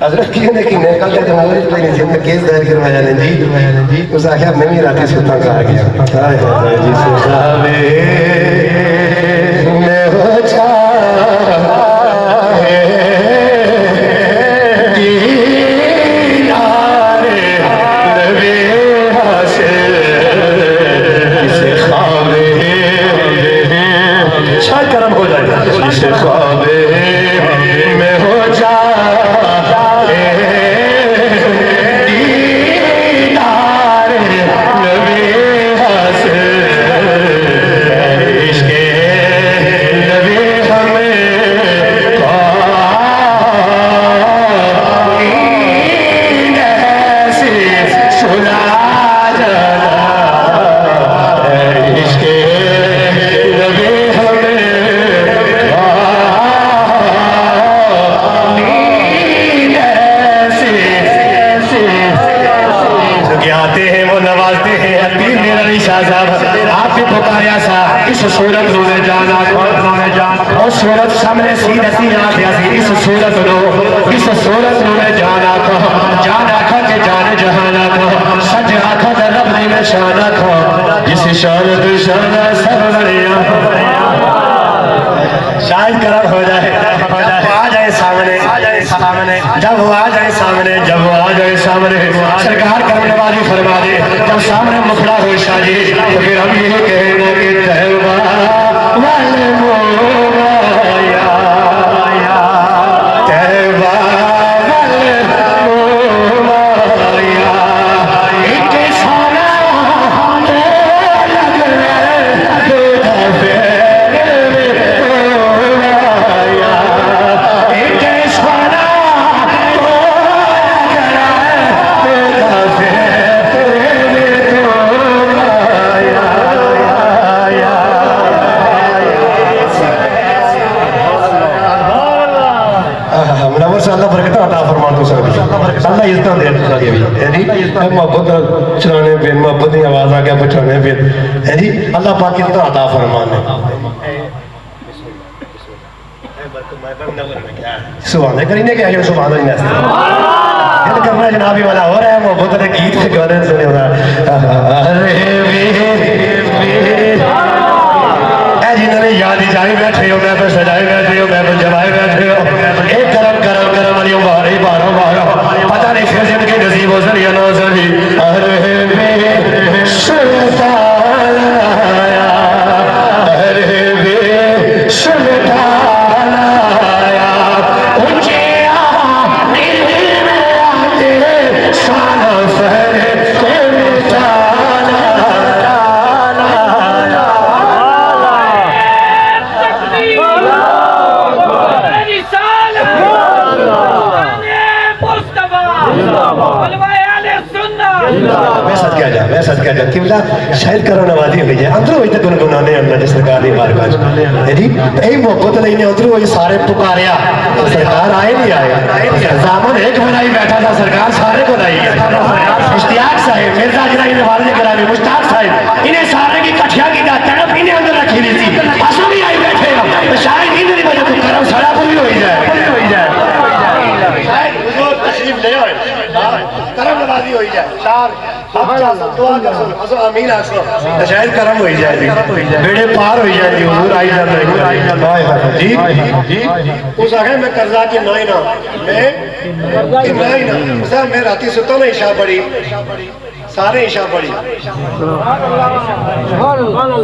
حضرت کیوں نے کی نہیں کل جب حضرت پہ نہیں جب کیس دائر کروایا نے جی اس آخیا میں بھی راتی سلطان کا آ گیا جی سخاوے میں ہو چاہے شاید کرم ہو جائے آ جائے سامنے جب وہ آ جائے سامنے سرکار کرم نوازی فرما دے جب سامنے مکھڑا ہو شاہ جی تو پھر ہم یہ کہنا کہ تہوہ والے مولایا تہوہ والے مولایا ایک سانا لگ رہے دو دفعے اللہ عزتاں دے سکے بھی محبت چلانے پہ محبت کی آواز آ گیا بچانے پہ جی اللہ پاک عزتاں عطا فرمانے سبحان کرینے کہ سبحان اللہ دل کرنا جنابی والا ہو رہا ہے محبت نے گیت کے گانے سنے ہو رہا اے جنہوں نے یاد جائے بیٹھے ہو میں پہ سجائے بیٹھے ہو میں پہ جوائے بیٹھے ہو ایک کرم کرم کرم علیوں بارے باروں پتہ نہیں پھر زندگی نصیب ہو سن یا نہ سنی ارے بے سلطان آیا ارے بے سلطان آیا اونچے دل میں آتے سانا فہر کے مٹان میں صدقہ جا قبلہ شاید کرو نوازی ہوئی جائے اندروں ہوئی تک گنگنانے اللہ جس سرکار دی بارگاہ جی اے محبت نہیں نے اندروں ہوئی سارے پکاریا سرکار آئے نہیں آئے زامن ایک بنائی بیٹھا تھا سرکار سارے کو لائی اشتیاق صاحب مرزا جنائی نوازی کرامی مشتاق صاحب انہیں سارے کی کٹھیا کی دا تڑپ انہیں اندر رکھی لی تھی اسو بھی آئی بیٹھے ہو شاید ہی نہیں وجہ تو کرم سڑا پوری ہوئی جائے شاید حضور تشریف لے ہوئے کرم نوازی ہوئی جائے شار دعا کر سو اسو امین آسو شاید کرم ہوئی جائے بیڑے پار ہوئی جائے حضور آئی جاتا جی اس آگے میں قرضہ کی نائی نا میں راتی ستا نا عشاء پڑھی سارے عشاء پڑھی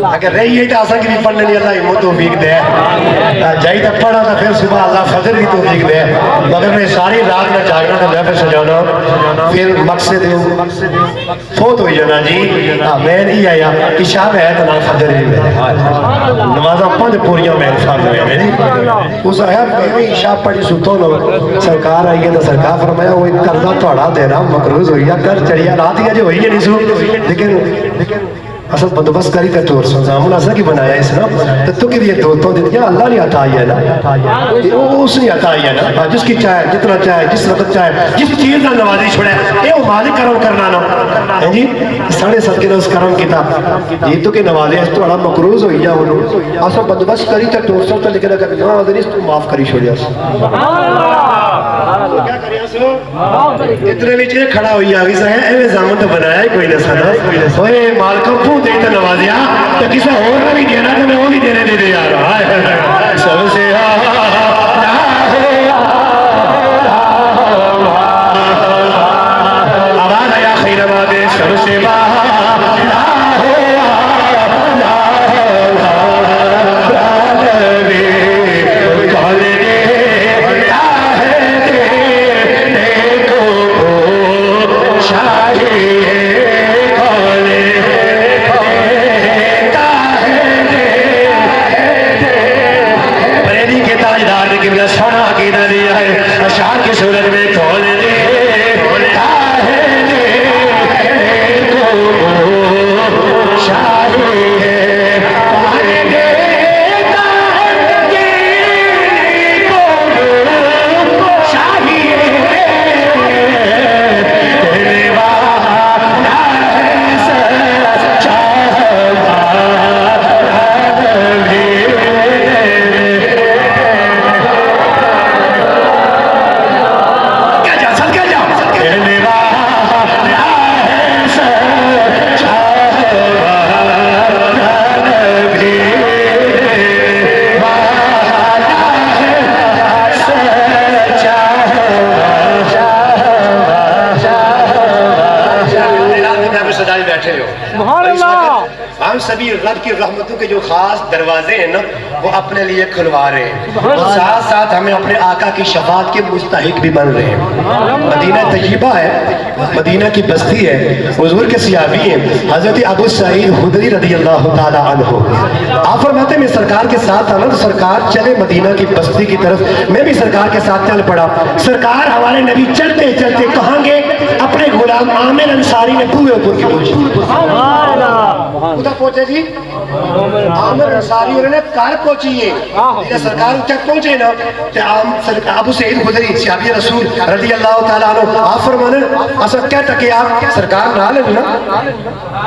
اگر رہی ہے تو آسان کی بھی پڑھنے نہیں اللہ ہمت توفیق دے جائی تک پڑھا تھا پھر صبح اللہ فجر بھی توفیق دے مگر میں ساری رات میں جاگنا تھا میں پہ سجانا پھر مقصد فوت ہوئی جانا جی میں نہیں آیا عشاء میں ہے تو نہ فجر ہی میں نمازہ پانچ پوریاں میں فرد ہوئے میری اس آیا میں بھی عشاء پڑھی سوتوں لوگ سرکار آئی ہے تو سرکار فرمایا وہ قرضہ توڑا دینا مقروض ہوئی ہے کر چڑھیا رات ہی جو ہوئی ہے نہیں سو لیکن اصل بندوبست کری تے ٹور سنزامن اصل کی بنایا اس نا تو کہ یہ دوستوں دے دیا اللہ نے عطا ہے نا اس نے عطا ہے نا جس کی چاہے جتنا چاہے جس وقت چاہے جس چیز نہ نوازی چھڑے اے او مالک کرم کرنا نا جی ساڑھے صدقے دا اس کرم کیتا یہ تو کہ نوازے اس تو بڑا مقروض ہوئی جا انہوں اصل بندوبست کری تے ٹور سن تے لکھنا کہ ہاں دنیس تو معاف کری چھوڑیا کیا کریا سو اتنے وچ یہ کھڑا ہوئی آگی سا ہے اے زامن تو بنایا ہی کوئی نہ سنا اوئے مالکم پھو دے تے نوازیا تو کسے اور نہ بھی دینا تو میں وہ بھی دینے دے دے یار سب سے آواز آیا خیر آباد سب سے ہم سبھی رب کی رحمتوں کے جو خاص دروازے ہیں نا وہ اپنے لیے کھلوا رہے ہیں اور ساتھ ساتھ ہمیں اپنے آقا کی شفاعت کے مستحق بھی بن رہے ہیں مدینہ طیبہ ہے مدینہ کی بستی ہے حضور کے صحابی ہیں حضرت ابو سعید خدری رضی اللہ تعالیٰ عنہ آپ فرماتے ہیں میں سرکار کے ساتھ آنا تو سرکار چلے مدینہ کی بستی کی طرف میں بھی سرکار کے ساتھ چل پڑا سرکار ہمارے نبی چلتے چلتے کہاں گے اپنے غلام عامر انصاری نے پورے اوپر کی پہنچی کدھر پہنچے جی عامر انصاری انہوں نے کار پہنچی ہے جب سرکار تک پہنچے نا تو ابو سعید خدری صحابی رسول رضی اللہ تعالیٰ عنہ آپ فرمانے اصل کیا تکے آپ سرکار نال ہے نا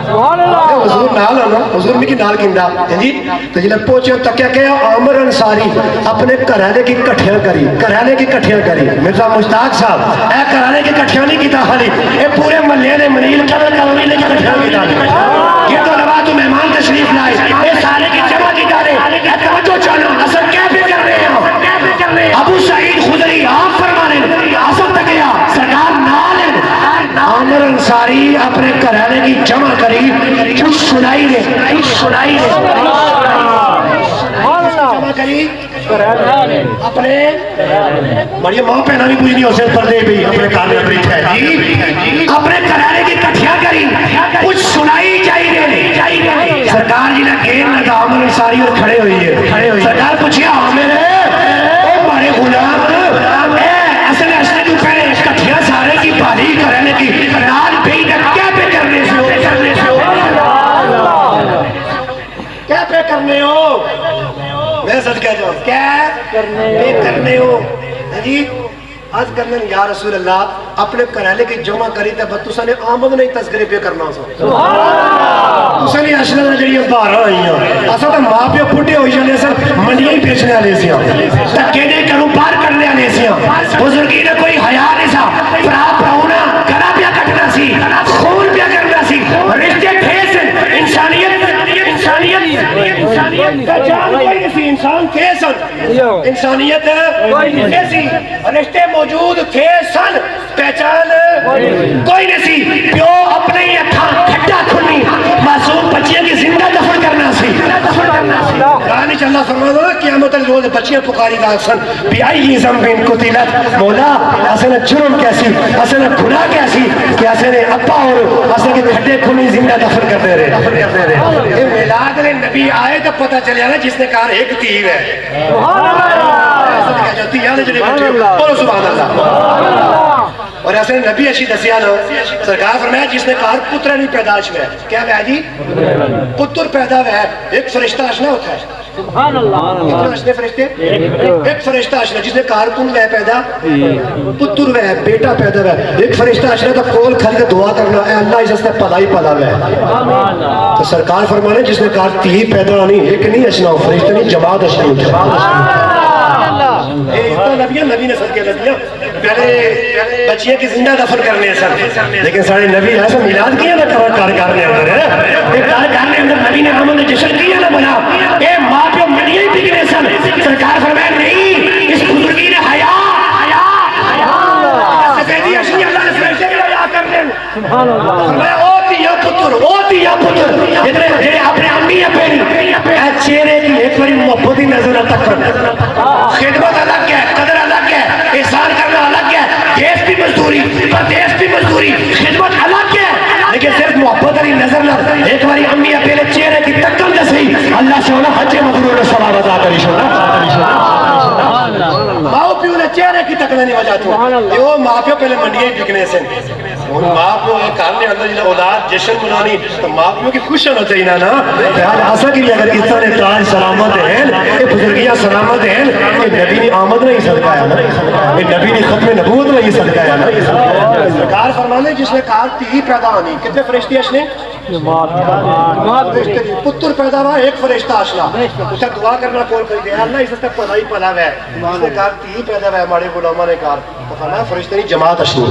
حضور نال ہے نا حضور میں کی نال کندہ جی تو جب پہنچے تکیا کہ عامر انصاری اپنے کرانے کی کٹھیاں کری مرزا مشتاق صاحب اے کرانے کی کٹھیاں نہیں کیتا خالی اے پورے محلے نے منیل کرانے کی کٹھیاں کیتا یہ تو لبا تو مہمان تشریف لائے اے سارے کی جمع کی دارے اے توجہ چلو اصل کیا پہ کر رہے ہیں ابو سعید خدری آپ فرمانے اصل تکیا سرکار نال ہے عامر انصاری اپنے کرانے کی جمع کری کچھ سنائی دے جمع کری اپنے بڑی ماں پہنا بھی پوچھ نہیں ہو سے پردے بھی اپنے کامل بریچ ہے اپنے کرانے کی کٹھیاں کری کچھ سنائی چاہیے سرکار جی نے گیم لگا عامر انصاری اور کھڑے ہوئی ہے سرکار پوچھیا عامر او بڑے غلام اصل تو پہلے کٹھیاں سارے کی بھاری کرانے کی نال بھی کیا پہ کرنے سے ہو کیا پہ کرنے ہو میں سچ کہہ جاؤں کیا کرنے ہو جی آج کرنے یا رسول اللہ اپنے کرانے کی جمع کری تے بس تسا نے آمد نہیں تذکرے پہ کرنا سو تسا نے اشنا نہ جڑی بارہ آئی ہیں اسا تے ماں پیو پھٹے ہوئی جانے سر منڈیاں ہی بیچنے والے سی تکے دے کروں پار کرنے والے سی بزرگی نے کوئی حیا نہیں سا پرا پراؤنا گلا پیا کٹنا سی خون پیا کرنا سی رشتے ٹھیس انسان تھے سن انسانیت کیسی رشتے موجود تھے سن پہچان کوئی نہیں سی پیو اپنے ہی اکھاں کھٹا کھنی معصوم بچیاں کی زندہ دفن کرنا سی قرآن چ اللہ فرماتا ہے قیامت روز بچیاں پکاری دا سن بیائی ذنب قتلت مولا اصل جرم کیسی اصل گناہ کیسی کہ اصل ابا اور اصل کے کھٹے کھنی زندہ دفن کرتے رہے یہ میلاد نے نبی آئے تو پتہ چلیا نا جس نے کہا ایک تیو ہے سبحان اللہ بولو سبحان اللہ اور ایسے نبی اچھی دسیا نا سرکار فرمایا جس نے کہا پتر نہیں پیدائش میں کیا ہوا جی پتر پیدا ہوا ہے ایک فرشتہ اشنا ہوتا ہے سبحان اللہ اشنے فرشتے ایک فرشتہ اشنا جس نے کہا کن وہ پیدا پتر وہ ہے بیٹا پیدا ہوا ہے ایک فرشتہ اشنا تو کول کھڑی کے دعا کرنا اے اللہ اس سے پلا ہی پلا ہوا ہے تو سرکار فرمانے جس نے کہا تی پیدا نہیں ایک نہیں اشنا ہو فرشتہ نہیں جماعت اشنا ہوتا نبی نے صدقے نبیاں پہلے بچیاں کی زندہ دفن کرنے ہیں سر لیکن سارے نبی ایسا میلاد کیا نا کارنے اندر کارنے اندر نبی نے آمد جشن کیا نا بنا اے ماں پہ منڈیاں ہی بکنے سر سرکار فرمایا نہیں اس بزرگی نے حیا سفیدی اشنی اللہ نے فرشتے کے حیا کر دیں فرمایا او تیا پتر جتنے میرے اپنے امی اپنی اے چہرے کی ایک بڑی محبت ہی نظر تک خدمت الگ ہے قدر الگ ہے احسان کرنا الگ ہے دیش کی مزدوری پردیش کی مزدوری خدمت الگ ہے لیکن صرف محبت علی نظر نہ ایک باری امی اپنے چہرے کی تکم نہ صحیح اللہ سے ہونا حج مبرور نے ثواب ادا کری شونا ماں پیو نے چہرے کی تکنے نہیں وجہ تو یہ ماں پیو پہلے منڈیاں ہی بکنے سے اور ماں پیو کرنے اندر جنہیں اولاد جشن منانی تو ماں پیو کی خوش ہونا چاہیے نا لہذا آسا کہ اگر اتنا نے تاج سلامت ہیں یہ بزرگیاں سلامت ہیں یہ نبی نے آمد نہیں صدقایا نا یہ نبی نے ختم نبوت نہیں صدقایا نا سرکار فرمانے جس نے کہا تی پیدا ہونی کتنے فرشتے اشنے پتر پیدا ہوا ایک فرشتہ اشنا اسے دعا کرنا کول کر دیا اللہ اس سے پلا ہی پلا ہے اس نے کہا تی پیدا ہوا ہمارے غلامہ نے کہا تو فرمایا فرشتے نہیں جماعت اشنی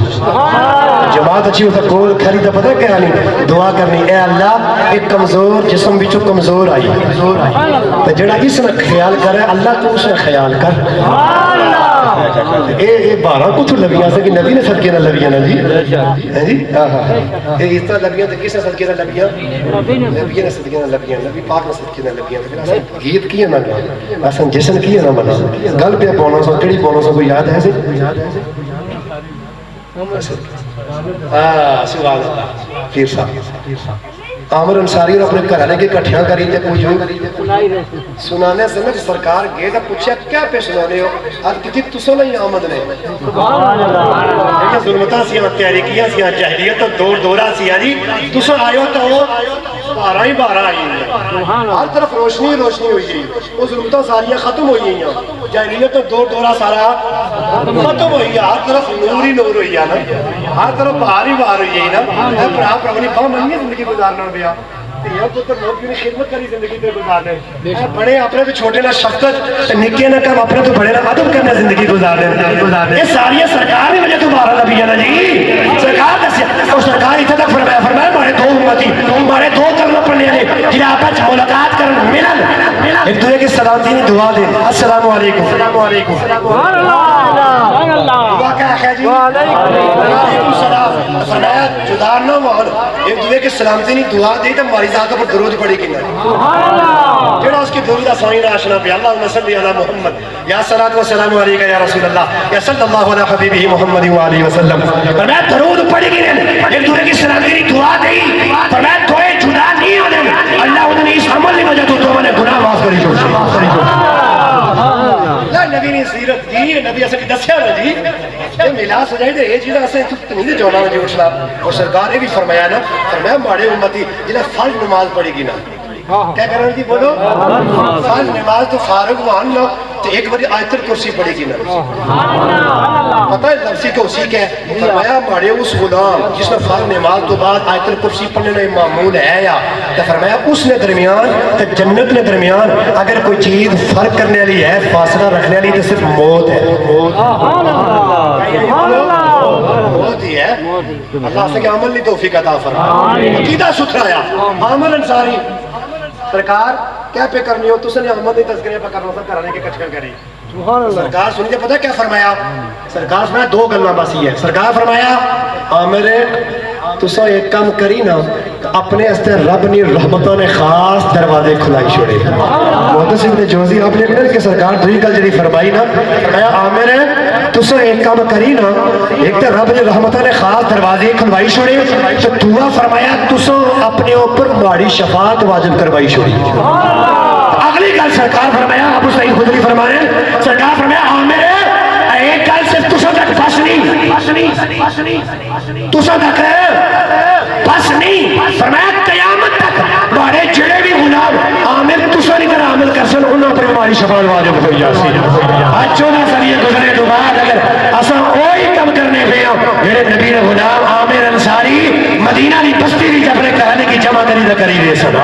جماعت اچھی ہوتا کول کھری تو پتہ کیا نہیں دعا کرنی اے اللہ ایک کمزور جسم بچو کمزور آئی تو جڑا اس نے خیال کرے اللہ تو اس نے خیال کر اے بارہ کچھ لبیاں سے کہ نبی نے صدقے نہ لبیاں نا جی جی اے اس طرح لبیاں تو کس نے صدقے نہ لبیاں نبی نے صدقے نہ لبیاں نبی پاک نے صدقے نہ لبیاں پھر اساں گیت کیے نہ گا اساں جشن کیے نہ بنا گل پہ پاؤنا سو کڑی پاؤنا سو کوئی یاد ہے سی سبحان اللہ پیر صاحب عامر انصاری اور اپنے گھر والے کے کٹھیاں کری تے پوچھو سنانے سے میں سرکار گئے تو پوچھا کیا پہ سنانے ہو آج کتی تسو نہیں آمد نے یہ ظلمتاں سیاں تحریکیاں سیاں جہلیت دور دورہ سیاں جی تسو آئے تو بارہ ہی بارہ آئی ہیں ہر طرف روشنی روشنی ہوئی ہے وہ ظلمتاں ساریاں ختم ہوئی ہیں جہلیت دور دورہ سارا ختم ہوئی ہے ہر طرف نور ہی نور ہوئی ہے نا ہر طرف بہار ہی بہار ہوئی ہے نا اے پرا پرونی باہ منی زندگی گزارنا پیا یہ پتر لوگ بھی خدمت کری زندگی تے گزارنے بڑے اپنے تو چھوٹے نہ شفقت نکے نہ کم اپنے تو بڑے نہ ادب کرنا زندگی گزارنے یہ ساری سرکار نے وجہ تو بارہ نبی ہے نا جی سرکار دسیا اور سرکار اتنے تک فرمایا ہمارے دو امتی ہمارے دو کلمہ پڑھنے والے جنہیں آپس ملاقات کرن ملن ایک دوسرے کی سلامتی دعا دیں السلام علیکم السلام علیکم سبحان اللہ دعا کیا ہے جی وعلیکم السلام فرمایا جدا نہ ہو ایک دوسرے کی سلامتی دعا دے تو ہماری ذات پر درود پڑے گی نا جڑا اس کی درود اسائی نہ آشنا پہ اللہم صلی علی محمد یا صلاۃ و سلام علیکہ یا رسول اللہ یا صلی اللہ علی حبیبہ محمد و آلہ وسلم فرمایا درود پڑے گی ایک دوسرے کی سلامتی دعا دے فرمایا کوئی جدا نہیں ہونے اللہ انہیں اس عمل کی وجہ تو نے گناہ معاف کری چھوڑ نبی نے سیرت دی نبی اسے دسیا نا جی یہ میلاد سجائی دے یہ چیز اسے نہیں دے جوڑا جو اٹھنا اور سرکار نے بھی فرمایا نا فرمایا ہمارے امتی جنہیں فرض نماز پڑھے گی نا کیا کرنا جی بولو فرض نماز تو فارغ وان نا تو ایک بڑی آیت الکرسی پڑھے گی نا پتہ ہے لفظی کو اسی کے فرمایا ہمارے اس غلام جس نے فرض نماز تو بعد آیت الکرسی پڑھنے میں معمول ہے یا تو فرمایا اس نے درمیان تو جنت نے درمیان اگر کوئی چیز فرق کرنے والی ہے فاصلہ رکھنے والی تو صرف موت ہے موت ہی ہے اللہ سے کہ عمل نہیں توفیق عطا فرمائے عقیدہ ستھرایا عامر انصاری سرکار کیا پہ کرنی ہو تسے نے احمد نے تذکرے پہ کرنا سب کرانے کے کچھ کری سرکار سنیے پتہ کیا فرمایا سرکار فرمایا دو گلاں بس یہ ہے سرکار فرمایا عامر تسا ایک کام کری نا اپنے استے رب نے رحمتوں نے خاص دروازے کھلائی چھوڑے محدث ابن جوزی آپ نے کہا کہ سرکار دوئی گل جڑی فرمائی نا فرمایا عامر تسا ایک کام کری نا ایک تے رب نے رحمتوں نے خاص دروازے کھلوائی چھوڑے تو دعا فرمایا تسا اپنے اوپر ماڑی شفاعت واجب کروائی چھوڑی اگلی گل سرکار فرمایا ابو سعید خدری فرمانے سرکار فرمایا عامر ایک گل صرف تسا تک بس نہیں تسا تک بس نہیں فرمایا قیامت تک بارے جڑے بھی غلام عامل تسا نہیں کر عامل کر سن انہوں پر ہماری شفاعت واجب ہو جاسی اچھو نہ سریے گزرے تو بعد اگر اساں وہی کم کرنے پہ میرے نبی نے غلام عامر انصاری مدینہ کی بستی بھی اپنے کہنے کی جمع کری نہ کری دے سن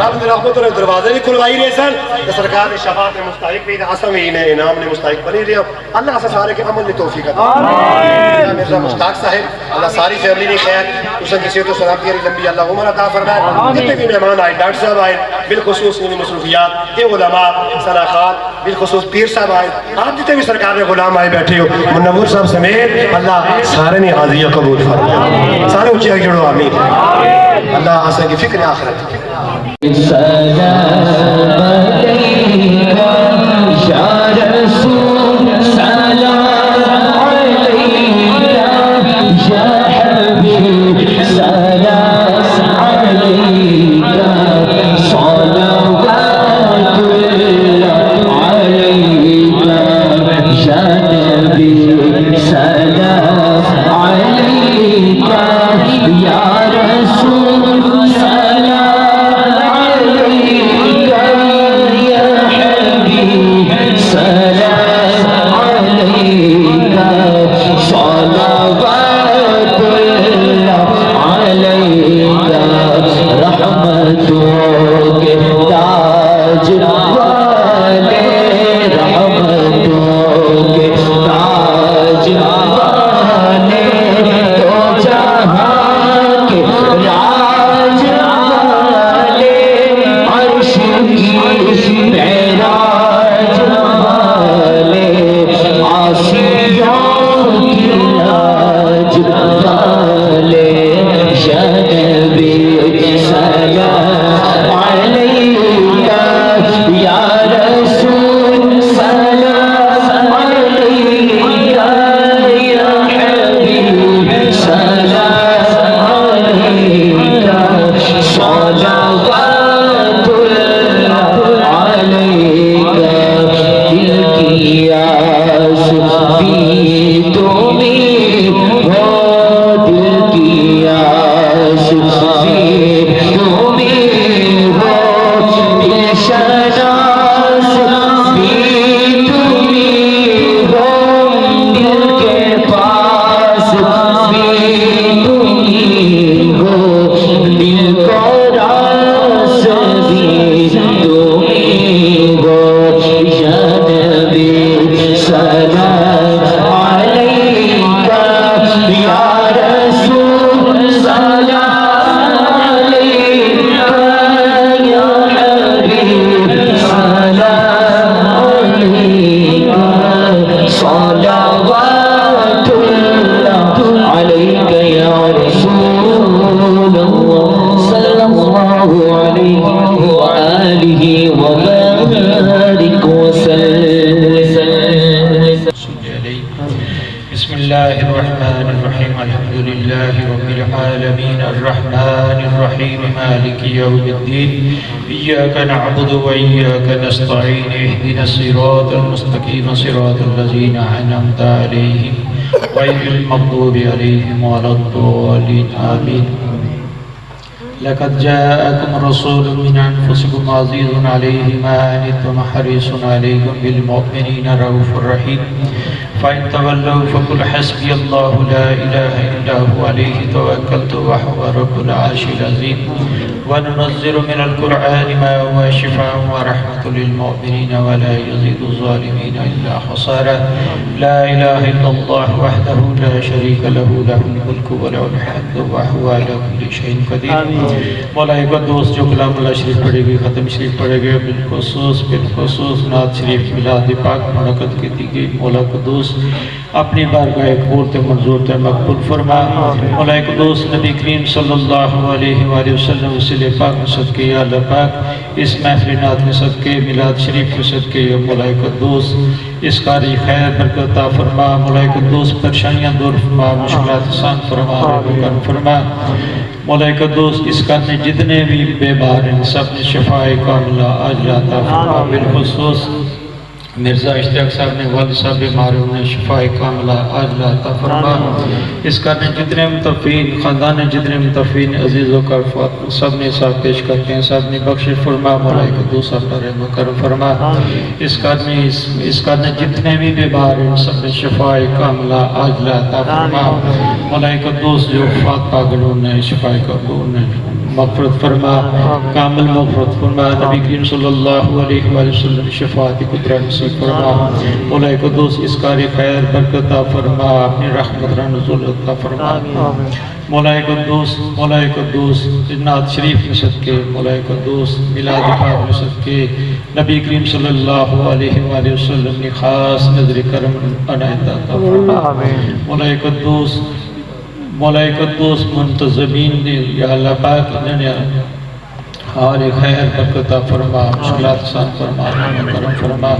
رب دی رحمت اور دروازے بھی کھلوائی رہے سن کہ سرکار نے شفاعت میں مستحق بھی اساں بھی نے انعام نے مستحق بنی رہے اللہ اساں سارے کے عمل کی توفیق عطا آمین مرزا مشتاق صاحب اللہ ساری فیملی نے خیر اساں کسی تو سلامتی علی لمبی اللہ عمر عطا فرمائے جتنے بھی مہمان آئے ڈاکٹر صاحب آئے بالخصوص انہی مصروفیات یہ علماء صلاحات بالخصوص پیر صاحب آئے آپ جتنے بھی سرکار نے غلام آئے بیٹھے ہو منور صاحب سمیت اللہ سارے نے حاضریہ قبول فرمائے سارے اچھے آگے جڑو آمین اللہ آسان کی فکر آخرت سلام علیکہ یا رسول سلام علیکہ یا حبیب سلام علیکہ صلوات اللہ علیکہ یا نبی سلام علیکہ یا رسول بسم الله الرحمن الرحيم الحمد لله رب العالمين الرحمن الرحيم مالك يوم الدين إياك نعبد وإياك نستعين اهدنا الصراط المستقيم صراط الذين أنعمت عليهم غير المغضوب عليهم ولا الضالين آمين لقد جاءكم رسول من أنفسكم عزيز عليه ما عنتم حريص عليكم بالمؤمنين رؤوف رحيم فإن تولوا فقل حسبي الله لا إله إلا هو عليه توكلت وهو رب العرش العظيم وننزل من القرآن ما هو شفاء ورحمة للمؤمنين ولا يزيد الظالمين إلا خسارا لا إله إلا الله وحده لا شريك له له الملك وله الحمد وهو على كل شيء قدير مولا قدوس جو کلام اللہ شریف پڑھے گئے ختم شریف پڑھے گئے بالخصوص نعت شریف میلاد پاک منعقد کی گئی مولا قدوس اپنی بارگاہ قبول تے منظور تے مقبول فرما مولا قدوس نبی کریم صلی اللہ علیہ وآلہ وسلم وسیلے پاک میں صدقے یا اللہ پاک اس محفل نعت میں صدقے میلاد شریف میں صدقے مولا قدوس اس کاری خیر برکت عطا فرما مولا قدوس پریشانیاں دور فرما مشکلات آسان فرما رحم فرما مولا قدوس اس کرنے جتنے بھی بے بار ہیں سب نے شفاء کاملہ عاجلہ عطا فرما بالخصوص مرزا اشتیاق صاحب نے والد صاحب بیمار ہیں، انہیں شفاء کاملہ عاجلہ عطا فرما۔ اس گھر میں جتنے متوفین، خاندان میں جتنے متوفین عزیزوں کا سب نے حساب پیش کرتے ہیں، سب نے بخشش فرما، مولا قدوس اپنا رحم و کرم فرما۔ اس گھر میں جتنے بھی بیمار ہیں سب نے شفاء کاملہ عاجلہ عطا فرما۔ مولا قدوس جو وفات پاگل انہیں شفاء قبول مغفرت فرما، کامل مغفرت فرما، نبی کریم صلی اللہ علیہ وآلہ وسلم شفاعت قدرہ نصیب فرما۔ مولا قدوس اس کار خیر برکت عطا فرما، اپنی رحمت را نزول عطا فرما۔ مولا قدوس نعت شریف میں صدقے، مولا قدوس میلاد پاک میں صدقے، نبی کریم صلی اللہ علیہ وآلہ وسلم نے خاص نظر کرم عنایت عطا فرما۔ مولا قدوس منتظمین نے یا اللہ پاک انہیں حال خیر برکت عطا فرما، مشکلات آسان فرما، رحم و کرم فرما۔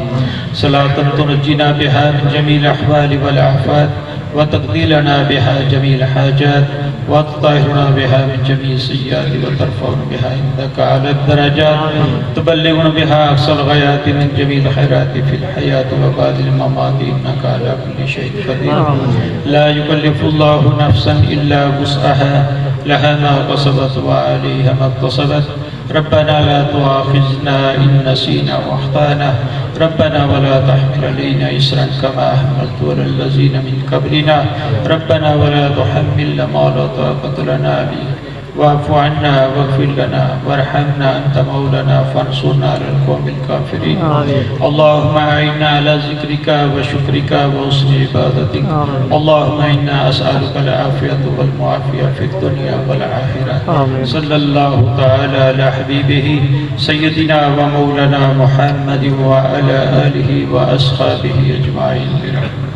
صلاۃ تنجینا بہا من جمیع الاحوال والآفات وتقضی لنا بہا جمیع الحاجات وتطہرنا بہا من جمیع السیئات وترفعنا بہا عندک اعلی الدرجات تبلغنا بہا اقصى الغایات من جمیع الخیرات فی الحیاة وبعد الممات انک علی کل شیء قدیر۔ لا یکلف اللہ نفسا الا وسعها لها ما كسبت وعليها ما اكتسبت ربنا لا تؤاخذنا إن نسينا وأخطأنا ربنا ولا تحمل علينا إصرا كما حملت على الذين من قبلنا ربنا ولا تحملنا ما لا طاقة لنا به واعف عنا واغفر لنا وارحمنا أنت مولانا فانصرنا على القوم الكافرين اللهم أعنا على ذكرك وشكرك وحسن عبادتك اللهم إنا أسألك العافية والمعافية في الدنيا والآخرة صلى الله تعالى على حبيبه سيدنا ومولانا محمد وعلى آله وأصحابه أجمعين برحمته